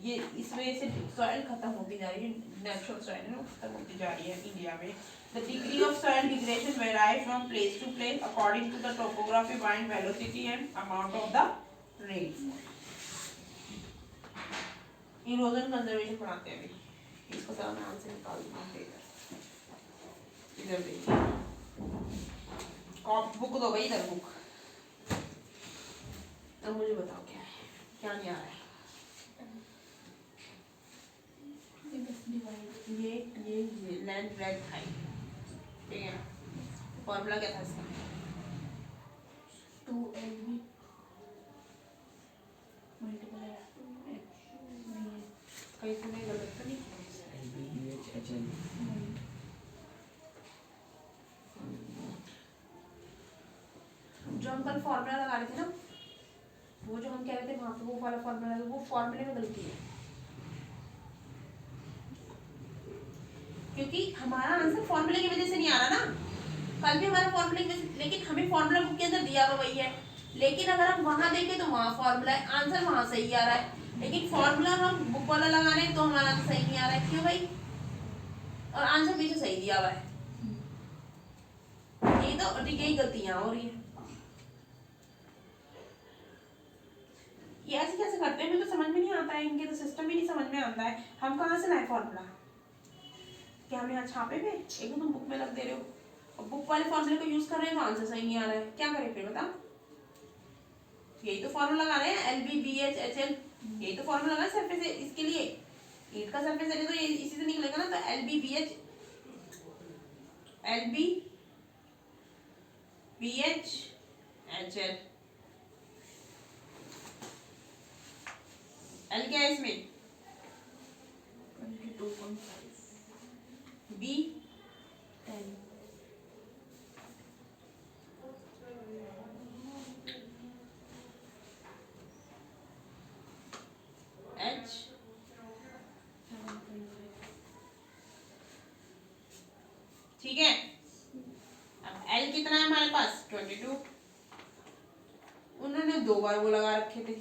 ये इस वजह से सॉइल खत्म होती जा रही है, नेचुरल सॉइल है ना खत्म होती जा रही है इंडिया में। The degree of soil degradation varies from place to place according to the topography, wind velocity and amount of the rainfall. Erosion conservation पढ़ाते हैं अभी, इसको जरा मैं आंसर निकाल दूँगा इधर देखिए, कॉप बुक दो भाई इधर बुक। अब मुझे बताओ क्या है, क्या नहीं आ रहा है? ये लैंड ब्रेथ हाइट, ठीक है। फॉर्मूला क्या था इसका? 2LB मल्टीप्लाई कहीं से नहीं गलत तो नहीं? LBBHHL। जो हम कल फॉर्मूला लगा रहे थे ना, वो जो हम कह रहे थे वहाँ पे वो वाला फॉर्मूला, वो फॉर्मूले में गलती है क्योंकि हमारा आंसर फॉर्मूले की वजह से नहीं आ रहा ना, कल भी हमारा फॉर्मूले की वजह से, लेकिन हमें फॉर्मूला बुक के अंदर दिया हुआ वही है, लेकिन अगर हम वहां देखें तो वहां फॉर्मूला है, आंसर वहां सही आ रहा है, लेकिन फॉर्मूला हम बुक वाला लगा रहे हैं तो हमारा आंसर सही नहीं आ रहा है, क्यों भाई? और आंसर पीछे सही दिया हुआ है, ये तो ठीक है, गलतियां हो रही है। ये ऐसे कैसे करते हैं, मुझे तो समझ में नहीं आता है, इनके तो सिस्टम ही नहीं समझ में आता है। हम कहाँ से लाए फॉर्मूला? क्या हम यहाँ छापे पे एक तो तुम बुक में लग दे रहे हो, और बुक वाले फॉर्मूले को यूज कर रहे हैं तो आंसर सही नहीं आ रहा है, क्या करें फिर बताओ? यही तो फॉर्मूला लगा रहे हैं LBBHHL, यही तो फॉर्मूला लगा सरफेस इसके लिए, ईंट का सरफेस एरिया तो ये इसी से निकलेगा ना, तो LBBHHL एल क्या है इसमें? 22.5 बी 10 एच 7.5 ठीक है। अब एल कितना है हमारे पास 22। उन्होंने 2 बार वो लगा रखे थे।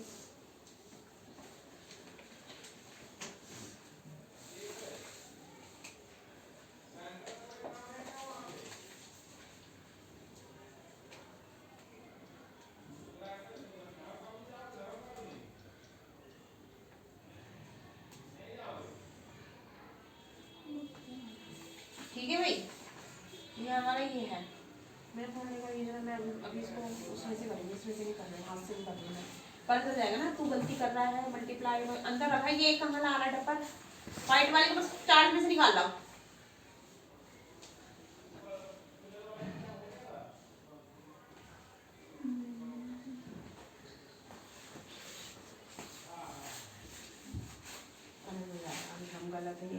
ठीक है भाई, ये हमारा ये है। मेरे फोन में ये जरा मैं अभी इसको उसमें से करेंगे, इसमें से नहीं कर रहे, हाथ से नहीं कर रही मैं। पता चल जाएगा ना तू गलती कर रहा है। मल्टीप्लाई अंदर रखा है, ये कहाँ ला रहा है डब्बा? व्हाइट वाले को बस चार्ट में से निकाल लो। हम गलत है, ये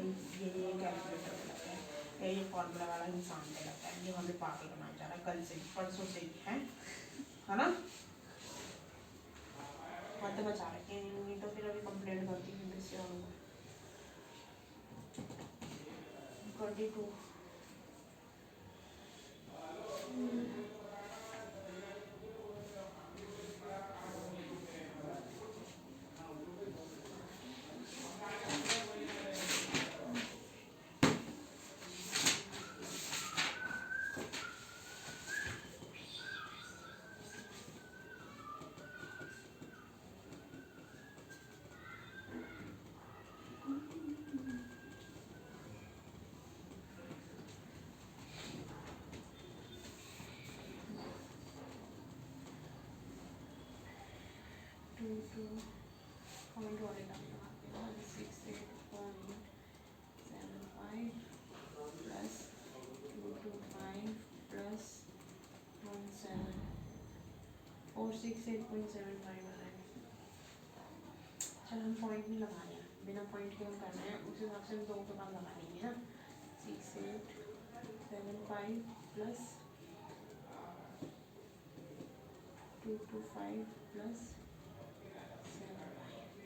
कैलकुलेटर गलत है, ये फॉर्मूला वाला इंसान गलत है, ये हमें पागल बनाना चाह रहा है कल से परसों से है ना। मत बचा रखे हैं, नहीं तो फिर अभी कंप्लेंट करती हूँ फिर से। 22 कमेंट वाले डालना 168.75 प्लस 225 प्लस 468.75 आ रहा है। चल हम पॉइंट नहीं लगा रहे हैं, बिना पॉइंट के हम कर रहे हैं, उस हिसाब से हम 2 के बाद लगा लेंगे ना। 6875 प्लस 225 प्लस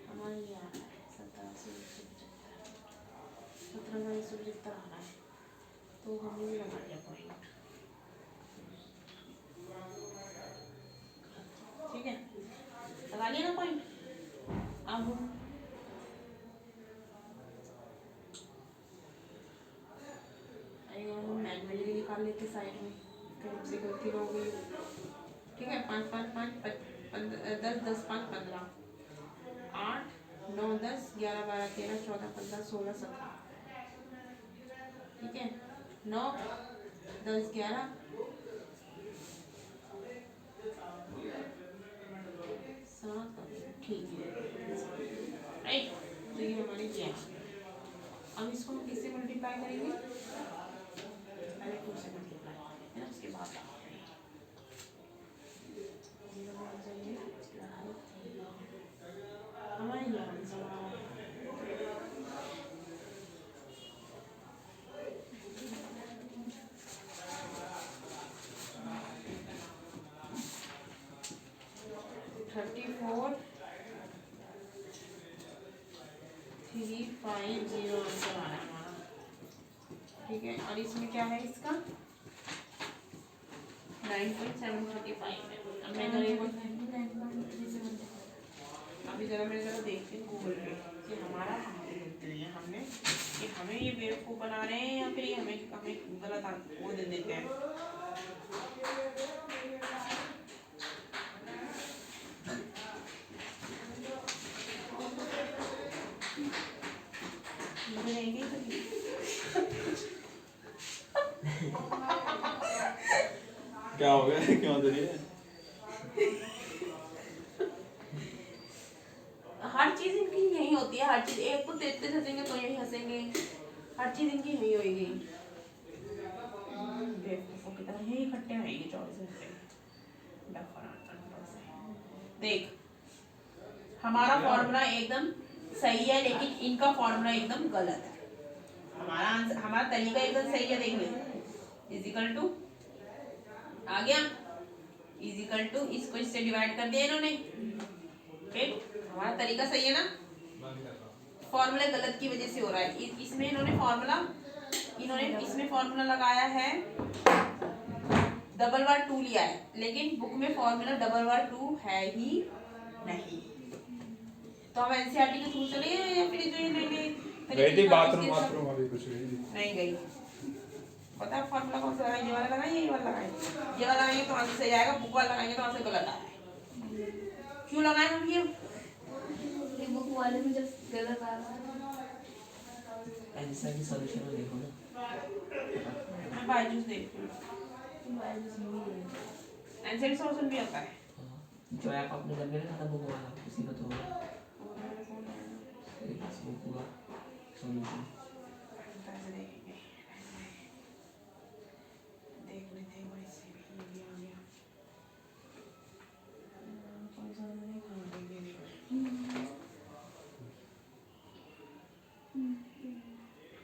हमारा ये आ रहा है 17,175 आ रहा है। तो हमने भी लगा लिया पॉइंट, ठीक है, लगा लिया ना पॉइंट। अब मैनुअली निकाल लेते साइड में, कहीं से गलती हो गई। ठीक है, 5 5 5 10 10 5 15 8 9 10 11 12 13 14 15 16 17। ठीक है, 9 10 11 7। ठीक है राइट, तो ये हमारे क्या। अब इसको हम किससे मल्टीप्लाई करेंगे? पहले 2 से मल्टीप्लाई करेंगे ना, उसके बाद हमारे ये आंसर 34,350 आंसर आ रहा है हमारा। ठीक है, और इसमें क्या है इसका 9.735 है। अब मैं अभी जरा मैं जरा देखती हूँ गूगल पे कि हमारा हमने कि हमें ये बेवकूफ़ बना रहे हैं या फिर ये हमें हमें गलत वो दे देते हैं। क्या हो गया, क्यों दे रही है? हर चीज इनकी यही होती है, हर चीज एक को तेज हंसेंगे तो यही हंसेंगे, हर चीज इनकी यही होगी। बेवकूफों की तरह यही इकट्ठे रहेंगे 24 घंटे। देख हमारा फॉर्मूला एकदम सही है, लेकिन इनका फॉर्मूला एकदम गलत है। हमारा आंसर, हमारा तरीका एकदम सही है, देख ले। इजिकल टू आ गया, इजिकल टू इसको इससे डिवाइड कर दिया इन्होंने, ठीक। हमारा तरीका सही है ना, फॉर्मूला गलत की वजह से हो रहा है। इसमें इन्होंने इसमें फॉर्मूला लगाया है, डबल बार 2 लिया है, लेकिन बुक में फॉर्मूला डबल बार 2 है ही नहीं। तो हम एनसीईआरटी के थ्रू चले या फिर जो ये नए गई थी बाथरूम अभी कुछ गई नहीं गई। पता है फॉर्मूला कौन सा लगाएं, ये वाला लगाएं, ये वाला लगाएं। ये वाला लगाएंगे तो आंसर सही आएगा, बुक वाला लगाएंगे तो आंसर गलत आएगा। क्यों लगाएं हम ये? बुक वाले में जब गलत आ रहा है आंसर की सॉल्यूशन में देखो ना, मैं बायजूस देखती हूँ, आंसर की सॉल्यूशन भी आता है। जो ऐप आपने जब मेरे खाता बुक वाला उसी का तो होगा बस बुक हुआ सॉल्यूशन। देख लेते हैं भाई से भी आ गया। कौन सा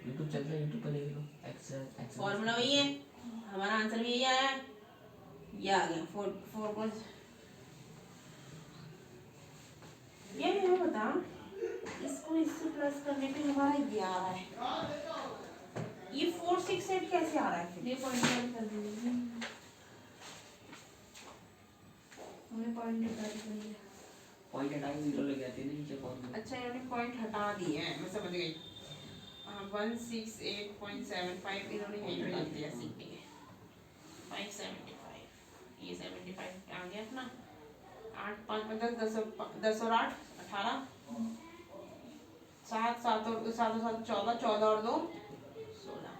यूट्यूब चल रहा है, यूट्यूब पर देख लो। एक्सेल फॉर्मूला वही है, हमारा आंसर भी यही आया है, ये आ गया 4 ये मेरा बता, इसको इससे प्लस करने पे हमारा ये आ रहा है, ये 4 6 8 कैसे आ रहा है फिर? ये पॉइंट कर दीजिए, हमने पॉइंट हटा दिया, पॉइंट हटा के 0 लग जाती है नीचे फॉर्मूला। अच्छा इन्होंने पॉइंट हटा दिए हैं, मैं समझ गई। 168.75 इन्होंने यहीं पे लिख दिया, सीटी है 575, ये 75 आ गया अपना। 8 5 10 और 8 18, 7 7 और 7 14, 14 और 2 16,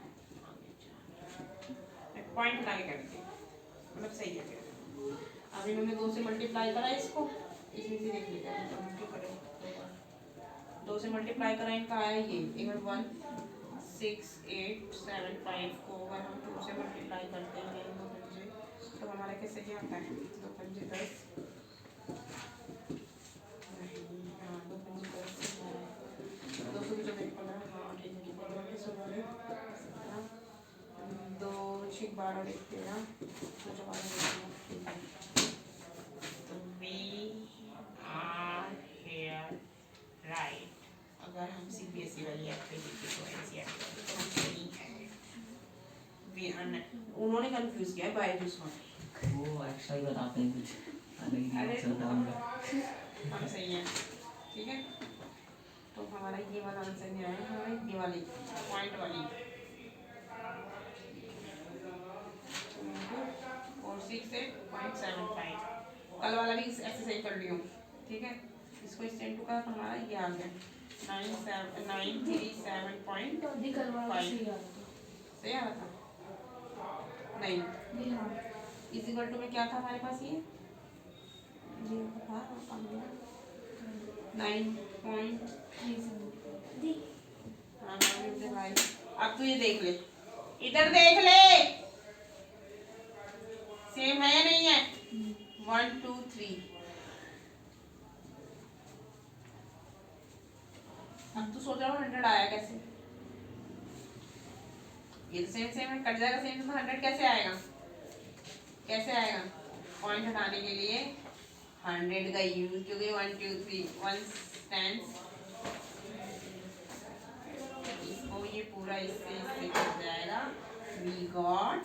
पॉइंट हटा के कर दिए, मतलब सही है फिर। अब इन्होंने 2 से मल्टीप्लाई करा इसको, इसमें से देख लेते हैं तो करें, 2 से मल्टीप्लाई करा, इनका आया ये 16875 को अगर हम 2 से मल्टीप्लाई करते हैं 2 पंजे, तो हमारा कैसे क्या आता है? 2 पंजे 10, हाँ 2 पंजे 10, 2 से 15, हाँ ठीक है 15 के 16, 2 6 12 1 13, 2 4 ठीक है। तो we are here right। अगर हम सीबीएसई वाली ऐप पे देखें तो एनसीईआरटी तो हम सही है। उन्होंने कंफ्यूज किया है बायजूस में, वो एक्स्ट्रा ही बताते हैं कुछ अलग ही आंसर डालूंगा। हम सही है, ठीक है। तो हमारा ये वाला आंसर नहीं आया, हमारा ये वाली पॉइंट वाली 468.75, कल वाला भी ऐसे सही कर लियो, ठीक है। इसको इस टू का हमारा ये आ गया 937.5, सही आ रहा था नहीं? इजिकल टू में क्या था हमारे पास, ये था 9.3 भाई। अब तू ये देख ले, इधर देख ले, सेम है या नहीं है? 1 2 3, अब तू सोच रहा हूँ 100 आया कैसे? ये तो सेम है, कट जाएगा सेम, तो 100 कैसे आएगा? कैसे आएगा? पॉइंट हटाने के लिए 100 का यूज, क्योंकि 1 2 3 1 स्टैंड्स, इसको ये पूरा इससे कट जाएगा, वी गॉट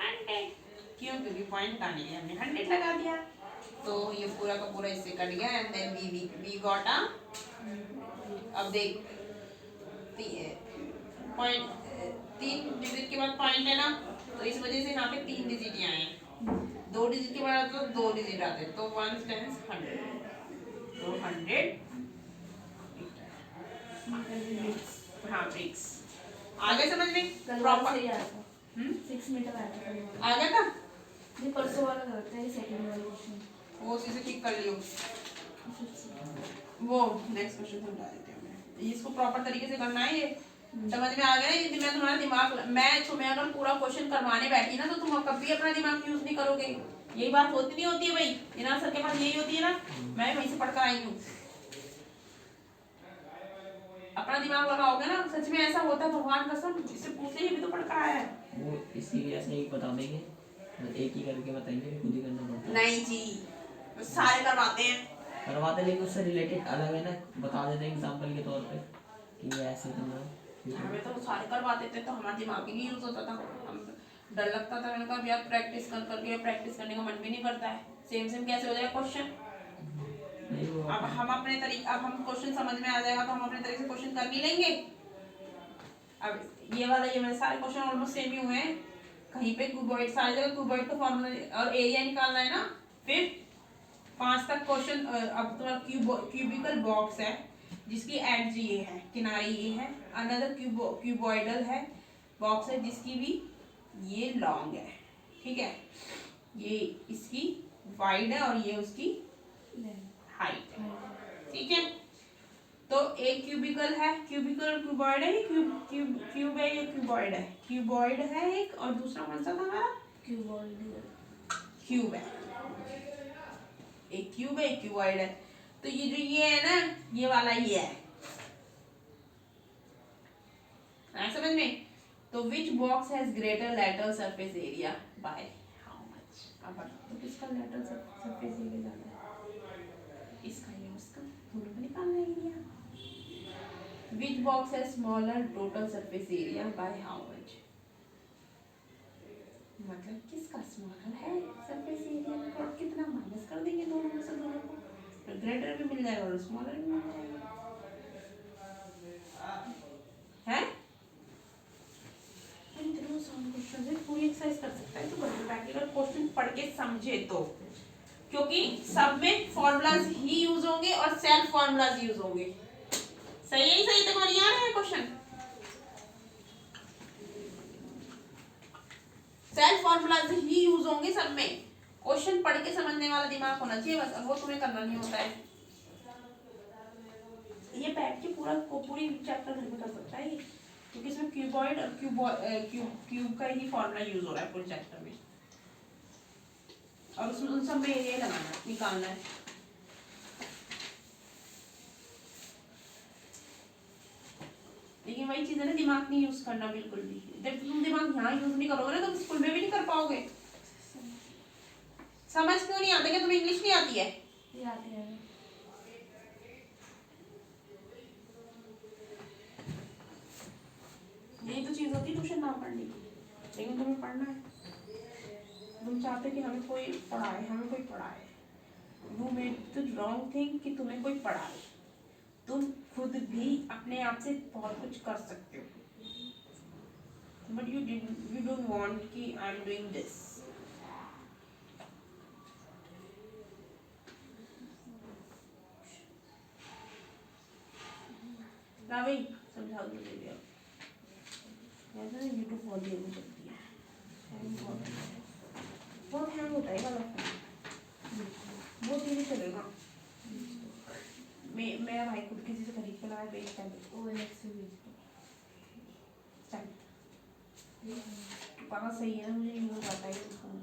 100। क्यों? क्योंकि पॉइंट हटाने के लिए हमने 100 लगा दिया, तो ये पूरा का पूरा इससे कट गया, and then we got a, अब देख पॉइंट 3 डिजिट के बाद पॉइंट है ना, तो इस वजह से यहाँ पे 3 डिजिट आए हैं, 2 डिजिट के बाद तो 2 डिजिट आते हैं, तो 1 स्टैंड्स 100, तो 100 हाँ ब्रिक्स। आगे समझ में प्रॉपर 6 मीटर आया आ गया था, ये परसों वाला करते हैं, सेकंड वाला क्वेश्चन वो उसी से ठीक कर लियो, वो नेक्स्ट क्वेश्चन समझा देते हैं हमें। इसको प्रॉपर तरीके से करना है, ये समझ में आ गया? ये मैं तुम्हारा दिमाग, मैं तुम्हें अगर पूरा क्वेश्चन करवाने बैठी ना, तो तुम कभी अपना दिमाग यूज नहीं करोगे, यही बात होती नहीं होती है भाई, इना सर के पास यही होती है ना, मैं वहीं से पढ़कर आई हूँ। अपना दिमाग लगाओगे ना, सच में ऐसा होता है, भगवान कसम, इससे पूछे ही भी तो पढ़ कर आया है। वो इसीलिए ऐसे ही बता देंगे, मतलब एक ही करके बताएंगे, खुद ही करना पड़ता है। नहीं जी, वो सारे करवाते हैं। करवाते, लेकिन उससे रिलेटेड अलग है ना, बता देते हैं एग्जाम्पल के तौर पे कि ये ऐसे करना है। हमें तो सारे करवाते थे, तो हमारा दिमाग ही नहीं यूज होता था, हम डर लगता था। मैंने कहा अब यार प्रैक्टिस कर करके प्रैक्टिस करने का मन भी नहीं करता है, सेम सेम कैसे हो जाएगा क्वेश्चन। नहीं वो अब हम अपने तरीके, अब हम क्वेश्चन समझ में आ जाएगा तो हम अपने तरीके से क्वेश्चन कर नहीं लेंगे। अब ये वाला, ये मेरे सारे क्वेश्चन ऑलमोस्ट सेम ही हुए हैं, कहीं पे क्यूबॉइड, सारी जगह क्यूबॉइड का फॉर्मूला और एरिया निकालना है ना। फिर 5 तक क्वेश्चन। अब तुम्हारा क्यूबिकल बॉक्स है जिसकी एड्ज ये है, किनारे ये है। अनदर क्यूबॉइडल है, बॉक्स है जिसकी भी ये लॉन्ग है, ठीक है, ये इसकी वाइड है और ये उसकी हाइट है, ठीक है। तो एक क्यूबिकल है, क्यूबिकल क्यूबॉइड है, क्यूब है, ये क्यूबॉइड है, क्यूबॉइड है एक, और दूसरा कौन सा था हमारा, क्यूब है। एक क्यूब है, एक क्यूबॉइड है। तो ये जो ये है ना, ये वाला ये है, समझ में। तो which box has greater lateral surface area by how much. अब तो किसका लैटरल सरफेस एरिया ज्यादा है, इसका या उसका, दोनों का निकालना है area. Which box has smaller total surface area by how much, मतलब किसका स्मॉलर है सरफेस एरिया, और कितना माइनस कर देंगे दोनों में से, दोनों को तो ग्रेटर भी मिल जाएगा और स्मॉलर भी मिल जाएगा, है। इतने आसान क्वेश्चन है, पूरी एक्सरसाइज कर सकता है तो बच्चे प्रैक्टिकल क्वेश्चन पढ़ के समझे तो, क्योंकि सब में फॉर्मूलाज ही यूज होंगे और सेल्फ फॉर्मूलाज यूज होंगे। सही है, सही तक नहीं आ रहा है क्वेश्चन। सेल्फ फॉर्मूलाज ही यूज होंगे सब में, क्वेश्चन पढ़ के समझने वाला दिमाग होना चाहिए बस, और वो तुम्हें करना नहीं होता है। ये बैठ के पूरी चैप्टर घर में कर सकता है ये, क्योंकि इसमें क्यूबॉइड और क्यूब का ही फॉर्मूला यूज हो रहा है पूरे चैप्टर में, और उसमें उन सब में एरिया लगाना निकालना है। लेकिन वही चीज है ना, दिमाग नहीं यूज करना बिल्कुल भी। जब तुम दिमाग यहाँ यूज नहीं करोगे ना, तो स्कूल में भी नहीं कर पाओगे। समझ क्यों नहीं आता, क्या तुम्हें इंग्लिश नहीं आती है? आती है। यही तो चीज होती है ट्यूशन ना पढ़ने की, लेकिन तुम्हें पढ़ना है। तुम चाहते कि हमें कोई पढ़ाए, हमें कोई पढ़ाए। You made the wrong thing कि तुम्हें कोई पढ़ाए। तुम खुद भी अपने आप से बहुत कुछ कर सकते हो, बट यू डोंट वांट कि आई एम डूइंग दिस। ना भाई समझा दो मुझे, अब ऐसा यूट्यूब बहुत देर में चलती है, बहुत हैंग होता है वाला फोन, बहुत धीरे चलेगा। मेरा भाई खुद किसी से खरीद के लाया, बेचता है चल पापा, सही है ना, मुझे यूज आता है फोन।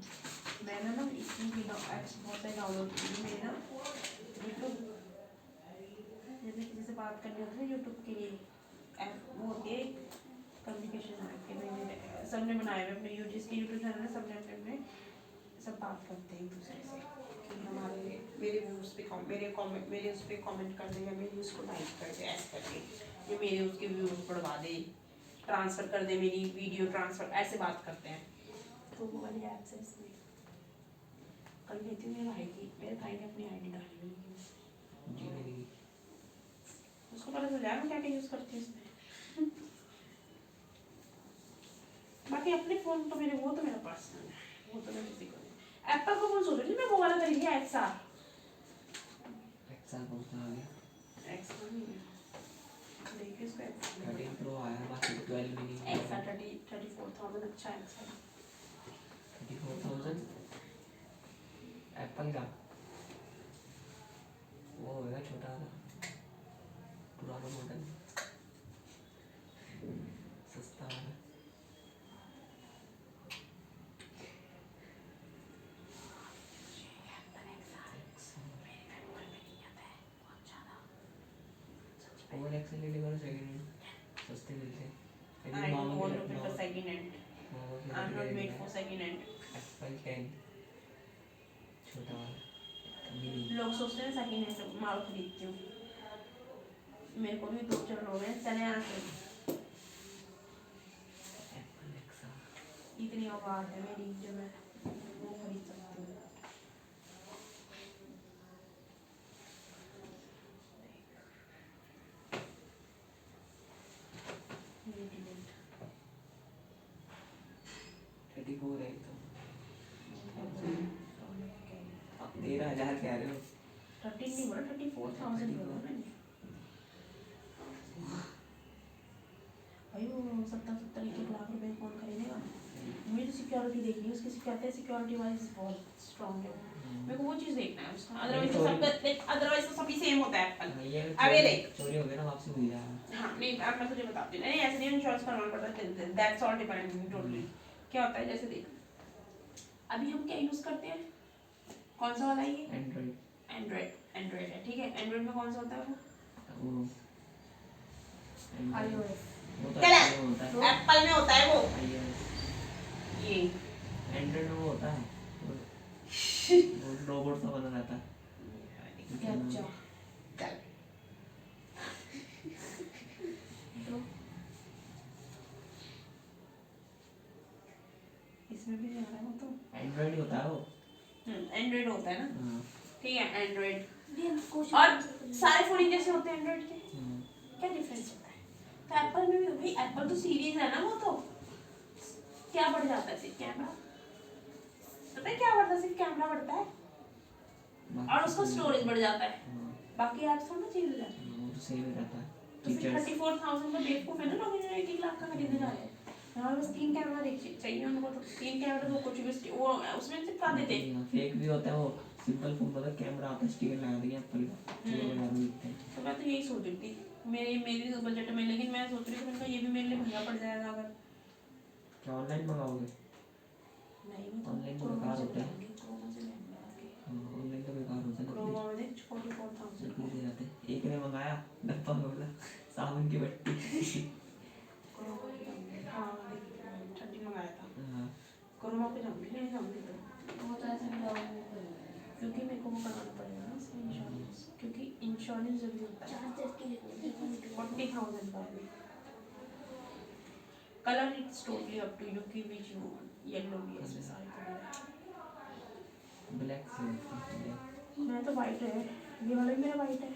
मैंने ना इसकी एप्स बहुत सारे डाउनलोड की मेरे ना, यूट्यूब जैसे किसी से बात करनी होती है यूट्यूब के लिए ऐप वो होती है, कम्युनिकेशन ऐप के मैंने सबने बनाए हुए अपने जिसके यूट्यूब चैनल है, सबने अपने अपने सब बात करते हैं एक दूसरे से कि हमारे मेरे व्यूज़ पे मेरे उस पर कॉमेंट कर दे, या मेरे व्यूज़ को लाइक कर दे, ऐसे करके, या मेरे उसके व्यूज़ बढ़वा दे, ट्रांसफ़र कर दे, मेरी वीडियो ट्रांसफ़र, ऐसे बात करते हैं। तो वो वाली ऐप से इसमें कल लेती हूँ मेरे भाई ने अपनी आईडी डाली हुई है, जी मेरी उसको पता चल जाएगा क्या क्या यूज़ करती है इसमें। बाकी अपने फ़ोन तो मेरे, वो तो मेरा पर्सनल है, वो तो मैं किसी को नहीं। एप्पल का फ़ोन सोच रही थी मैं, वो वाला खरीद लिया एक्सा कौन सा आ गया? एक्सा नहीं है, देखिए इसको एक्सा 13 प्रो आया, बाकी तो 12 में नहीं एक्सा 34,000 अच्छा है एक्सा। 34,000 एप्पल का वो होगा छोटा वाला, पुराना मॉडल, सस्ता वाला। वो OLX ले लेगा सेकंड हैंड सस्ते मिलते हैं I यदि मांगोगे want to रखना prefer हो second hand. I'm not made for second hand. Apple 10 छोटा वाला मिनी लोग सोचते हैं सेकंड हैंड माल खरीदती हूँ, मेरे को भी 2-4 लोग हैं चले यहाँ से, एप्पल एक्सा इतनी औकात है मेरी जो मैं वो खरीद सकती हूँ। थर्टी फोर है तो आप 13,000 कह रहे हो 13 नहीं बोला, 34,000 बोला मैंने। भाई वो 70-70 लाख रुपए कौन खरीदेगा? मुझे तो सिक्योरिटी देखनी है उसकी, सिक्योरिटी वाइज बहुत स्ट्रॉन्ग है वो। मेरे को वो चीज़ देखना है उसका, अदरवाइज तो सभी सेम होता है एप्पल। हाँ, ये अब ये देख। चोरी हो गया ना वापसी मिल जाएगा हाँ नहीं, अब मैं तुझे बताती हूँ, नहीं ऐसे नहीं इंश्योरेंस करवाना पड़ता है, दैट्स ऑल डिपेंडिंग टोटली। क्या होता है जैसे देख, अभी हम क्या यूज़ करते हैं, कौन सा वाला है ये? एंड्रॉइड एंड्रॉइड है, ठीक है। एंड्रॉइड में कौन सा होता है वो? वो iOS वो तो क्या है? Apple में होता है एप्पल में होता है वो, iOS ये एंड्रॉइड में वो होता है वो रोबोट सा बना रहता है क्या नाम है? चल तो इसमें भी जा रहा है वो तो, एंड्रॉइड ही होता है वो एंड्रॉइड होता है ना, हाँ ठीक है एंड्रॉइड। ये क्वेश्चन और सारे फोन ही जैसे होते हैं एंड्रॉइड के, हाँ। क्या डिफरेंस होता है? तो एप्पल में भी भाई, एप्पल तो सीरीज है ना, वो तो क्या बढ़ जाता है सिर्फ कैमरा, पता है क्या बढ़ता है? सिर्फ कैमरा बढ़ता है और उसका स्टोरेज बढ़ जाता है, हाँ, बाकी ऐप्स थोड़ा चेंज हो जाते हैं। वो तो सेम ही रहता है तो फिर फीचर्स 34,000 का बेवकूफ है ना लोग, 1 लाख का खरीदने जा रहे हैं। यहाँ बस 3 कैमरा देखिए चाहिए उनको, तो 3 कैमरा तो कुछ भी वो उसमें चिपका देते हैं। फेक भी होता है वो सिंपल फोन होता है कैमरा आता है स्टिकर लगा दिया एप्पल का चलो लगा दिखते हैं तो मैं तो यही सोच रही थी, मेरी तो बजट में, लेकिन मैं सोच रही थी उनका ये भी मेरे लिए महंगा पड़ जाएगा अगर क्या ऑनलाइन मंगाओगे नहीं। मैं ऑनलाइन तो क्रोमा बेकार से होता है मंगाऊंगी, क्रोमा से मंगाऊंगी। ऑनलाइन तो बेकार होता है क्रोमा में देख 44,000 नकली दे जाते हैं एक ने मंगाया डब्बा में बोला साबुन की बट्टी क्रोमा पे जाऊंगी, हाँ देख ठंडी मंगाया था, हाँ क्रोमा पे जाऊंगी, नहीं जाऊंगी तो वो तो ऐसे भी डाउनलोड क्योंकि मेरे को वो कराना पड़ेगा ना इसमें इंश्योरेंस, क्योंकि इंश्योरेंस जरूरी होता है। चार्जर के लिए 40,000 का है। Colour it's totally up to you कि विच यू वांट, येलो भी है इसमें सारे कलर है। ब्लैक से ब्लैक मैं तो वाइट है, ये वाला भी मेरा वाइट है,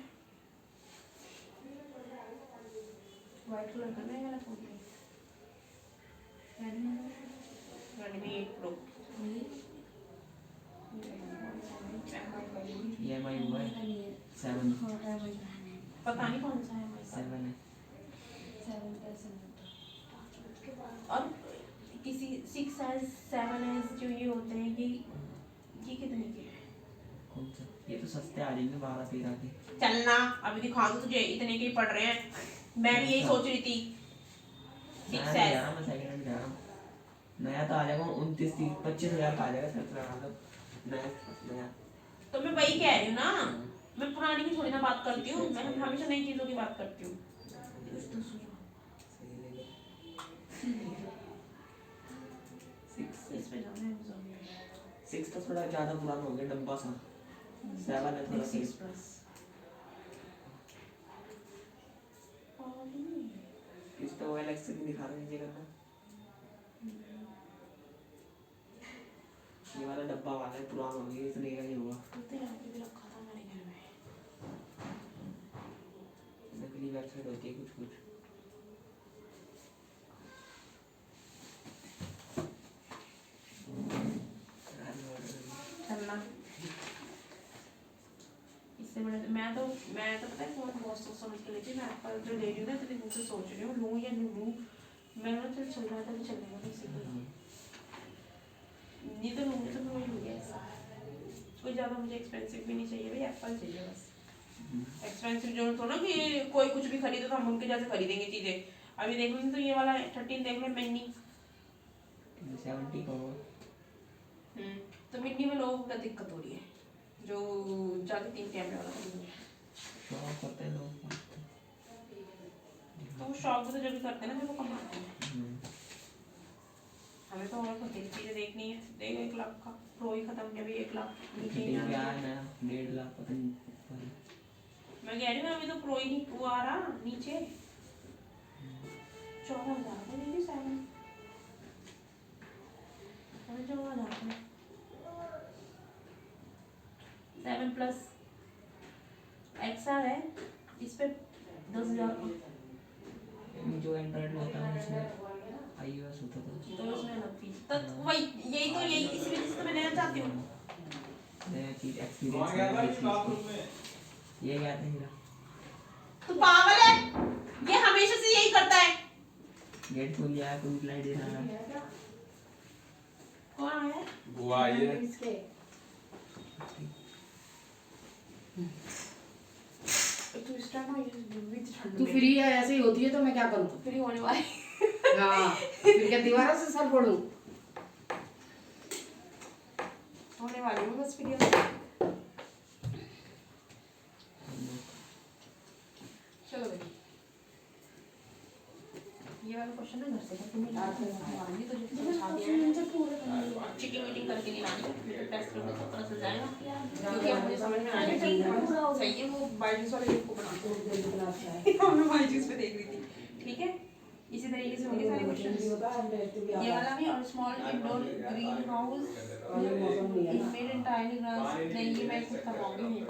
वाइट कलर का ना ये वाला फोन है, Redmi 8 Pro। EMI हुआ है 7 पता नहीं कौन सा है हमारे पास। 7 है 7%। और किसी 6S 7S जो ये होते हैं ये कितने के हैं? कौन सा ये तो सस्ते आ जाएंगे 12-13 के चलना अभी दिखा दो तुझे, इतने के ही पड़ रहे हैं, मैं भी यही सोच रही थी। नया 6S नहीं जा रहा मैं सेकंड हैंड जा रहा हूँ नया तो आ जाएगा 29-30-25 हज़ार का आ जाएगा सर लगा दो नया नया तो मैं वही कह रही हूँ ना, मैं पुरानी की थोड़ी ना बात करती हूँ, मैं हमेशा नई चीज़ों की बात करती हूँ। सही ले लो इस पे जाना है Amazon में। 6 तो थोड़ा ज़्यादा पुराना हो गया डब्बा सा 7 है थोड़ा 6 सही प्लस इस तो OLX से भी दिखा रहे नीचे करना ये वाला डब्बा वाला है पुराना हो गया इतने का नहीं होगा तो यहाँ पे भी रखा था मेरे घर में। नकली वेबसाइट होती है कुछ कुछ चलना इससे बड़े मैं तो पता है फोन बहुत सोच समझ के लेती, मैं एप्पल जो ले रही हूँ ना तो मुझसे सोच रही हूँ लूँ या नहीं लूँ, मैं ना चल रहा था भी चलेगा किसी को नहीं तो लूँगी तो मैं वही लूँगी ऐसा, कोई ज़्यादा मुझे एक्सपेंसिव भी नहीं चाहिए भाई, एप्पल चाहिए बस। एक्सपेंसिव जो थोड़ा कि कोई कुछ भी खरीदे तो हम उनके जैसे खरीदेंगे चीज़ें। अभी देख लें तो ये वाला 13 देख लें मिनी 70 का होगा तो मिनी में लोगों को दिक्कत हो रही है जो जाके 3 कैमरे वाला खरीदेंगे। शौक करते हैं लोग तो वो शौक तो जो भी करते हैं ना, जो वो कमाते हैं। हमें तो और बथेरी चीजें देखनी है। देख 1 लाख का प्रो ही खत्म किया, अभी 1 लाख नीचे ही देख आ के रहा आया है। नया 1.5 लाख पता नहीं ऊपर। मैं कह रही हूँ अभी तो प्रो ही नहीं वो आ रहा नीचे 14,000 का, नहीं 7 14,000 7 प्लस एक्सआर है, इस पे 10,000 का। जो एंड्रॉइड में होता है उसमें iOS होता था। तो उसमें अलग फीस तो वही यही तो यही इसी वजह से तो मैं लेना चाहती हूँ। नया चीज एक्सपीरियंस करना। ये क्या था हीरा? तू पागल है, ये हमेशा से यही करता है। गेट खोल लिया, कोई रिप्लाई दे रहा है। कौन आया? वो आई है। तू इस टाइम आई तू फ्री है ऐसे ही होती है तो मैं क्या करूँ? फ्री होने वाली। हाँ फिर क्या दीवारों से सर फोड़ूं? होने वाली हूँ बस फ्री। चलो भाई, ये वाला क्वेश्चन ना घर से करके मैं लाऊंगी, तो जो समझा दिया है चीटिंग वीटिंग करके नहीं लानी, फिर टेस्ट में सब पता चल जाएगा क्योंकि अब मुझे समझ में आ रहा है। सही है, वो बायजूस वाले को बनाते हैं। मैं बायजूस पे देख रही थी। ठीक है, इसी तरीके से होंगे सारे क्वेश्चन। ये वाला भी, और small indoor green house is made entirely glass. नहीं, ये मैं खुद करवाऊंगी,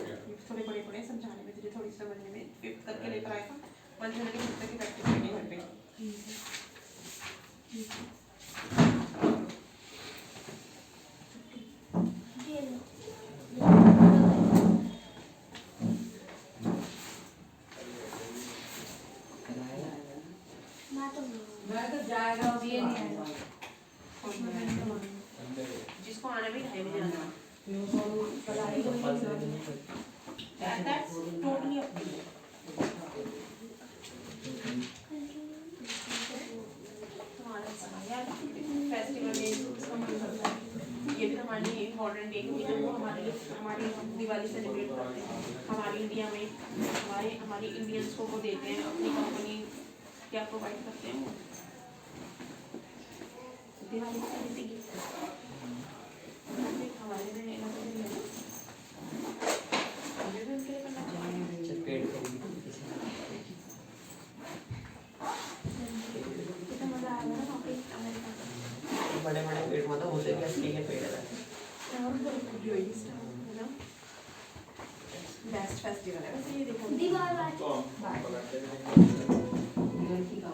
थोड़े बड़े बड़े समझाने में, तुझे थोड़ी समझने में, फिफ्थ करके लेकर आएगा 1 जनवरी की फिफ्थ की प्रैक्टिस करनी है घर पे। ये लो। मैं तो मैं तो जाएगा और ये नहीं आएगा। जिसको आना भी 2:30 बजे आना। That's totally up to you. Festival है, इसका मन करता है। ये भी हमारे लिए इम्पोर्टेंट डे क्योंकि जब वो हमारी दिवाली सेलिब्रेट करते हैं हमारी इंडिया में, हमारी इंडियंस को वो देते हैं, अपनी कंपनी क्या प्रोवाइड करते हैं वो दिवाली का गिफ्ट हमारे लिए लेना तो नहीं है, मुझे भी उनके लिए करना चाहिए। चपेट करेगी किसी कितना मजा आएगा ना वहाँ पे अमेरिका का। बड़े बड़े पेड़ मतलब होते क्या ठीक है पेड़ है। बेस्ट फेस्टिवल है वैसे ये देखो। दीवार वाली लड़की का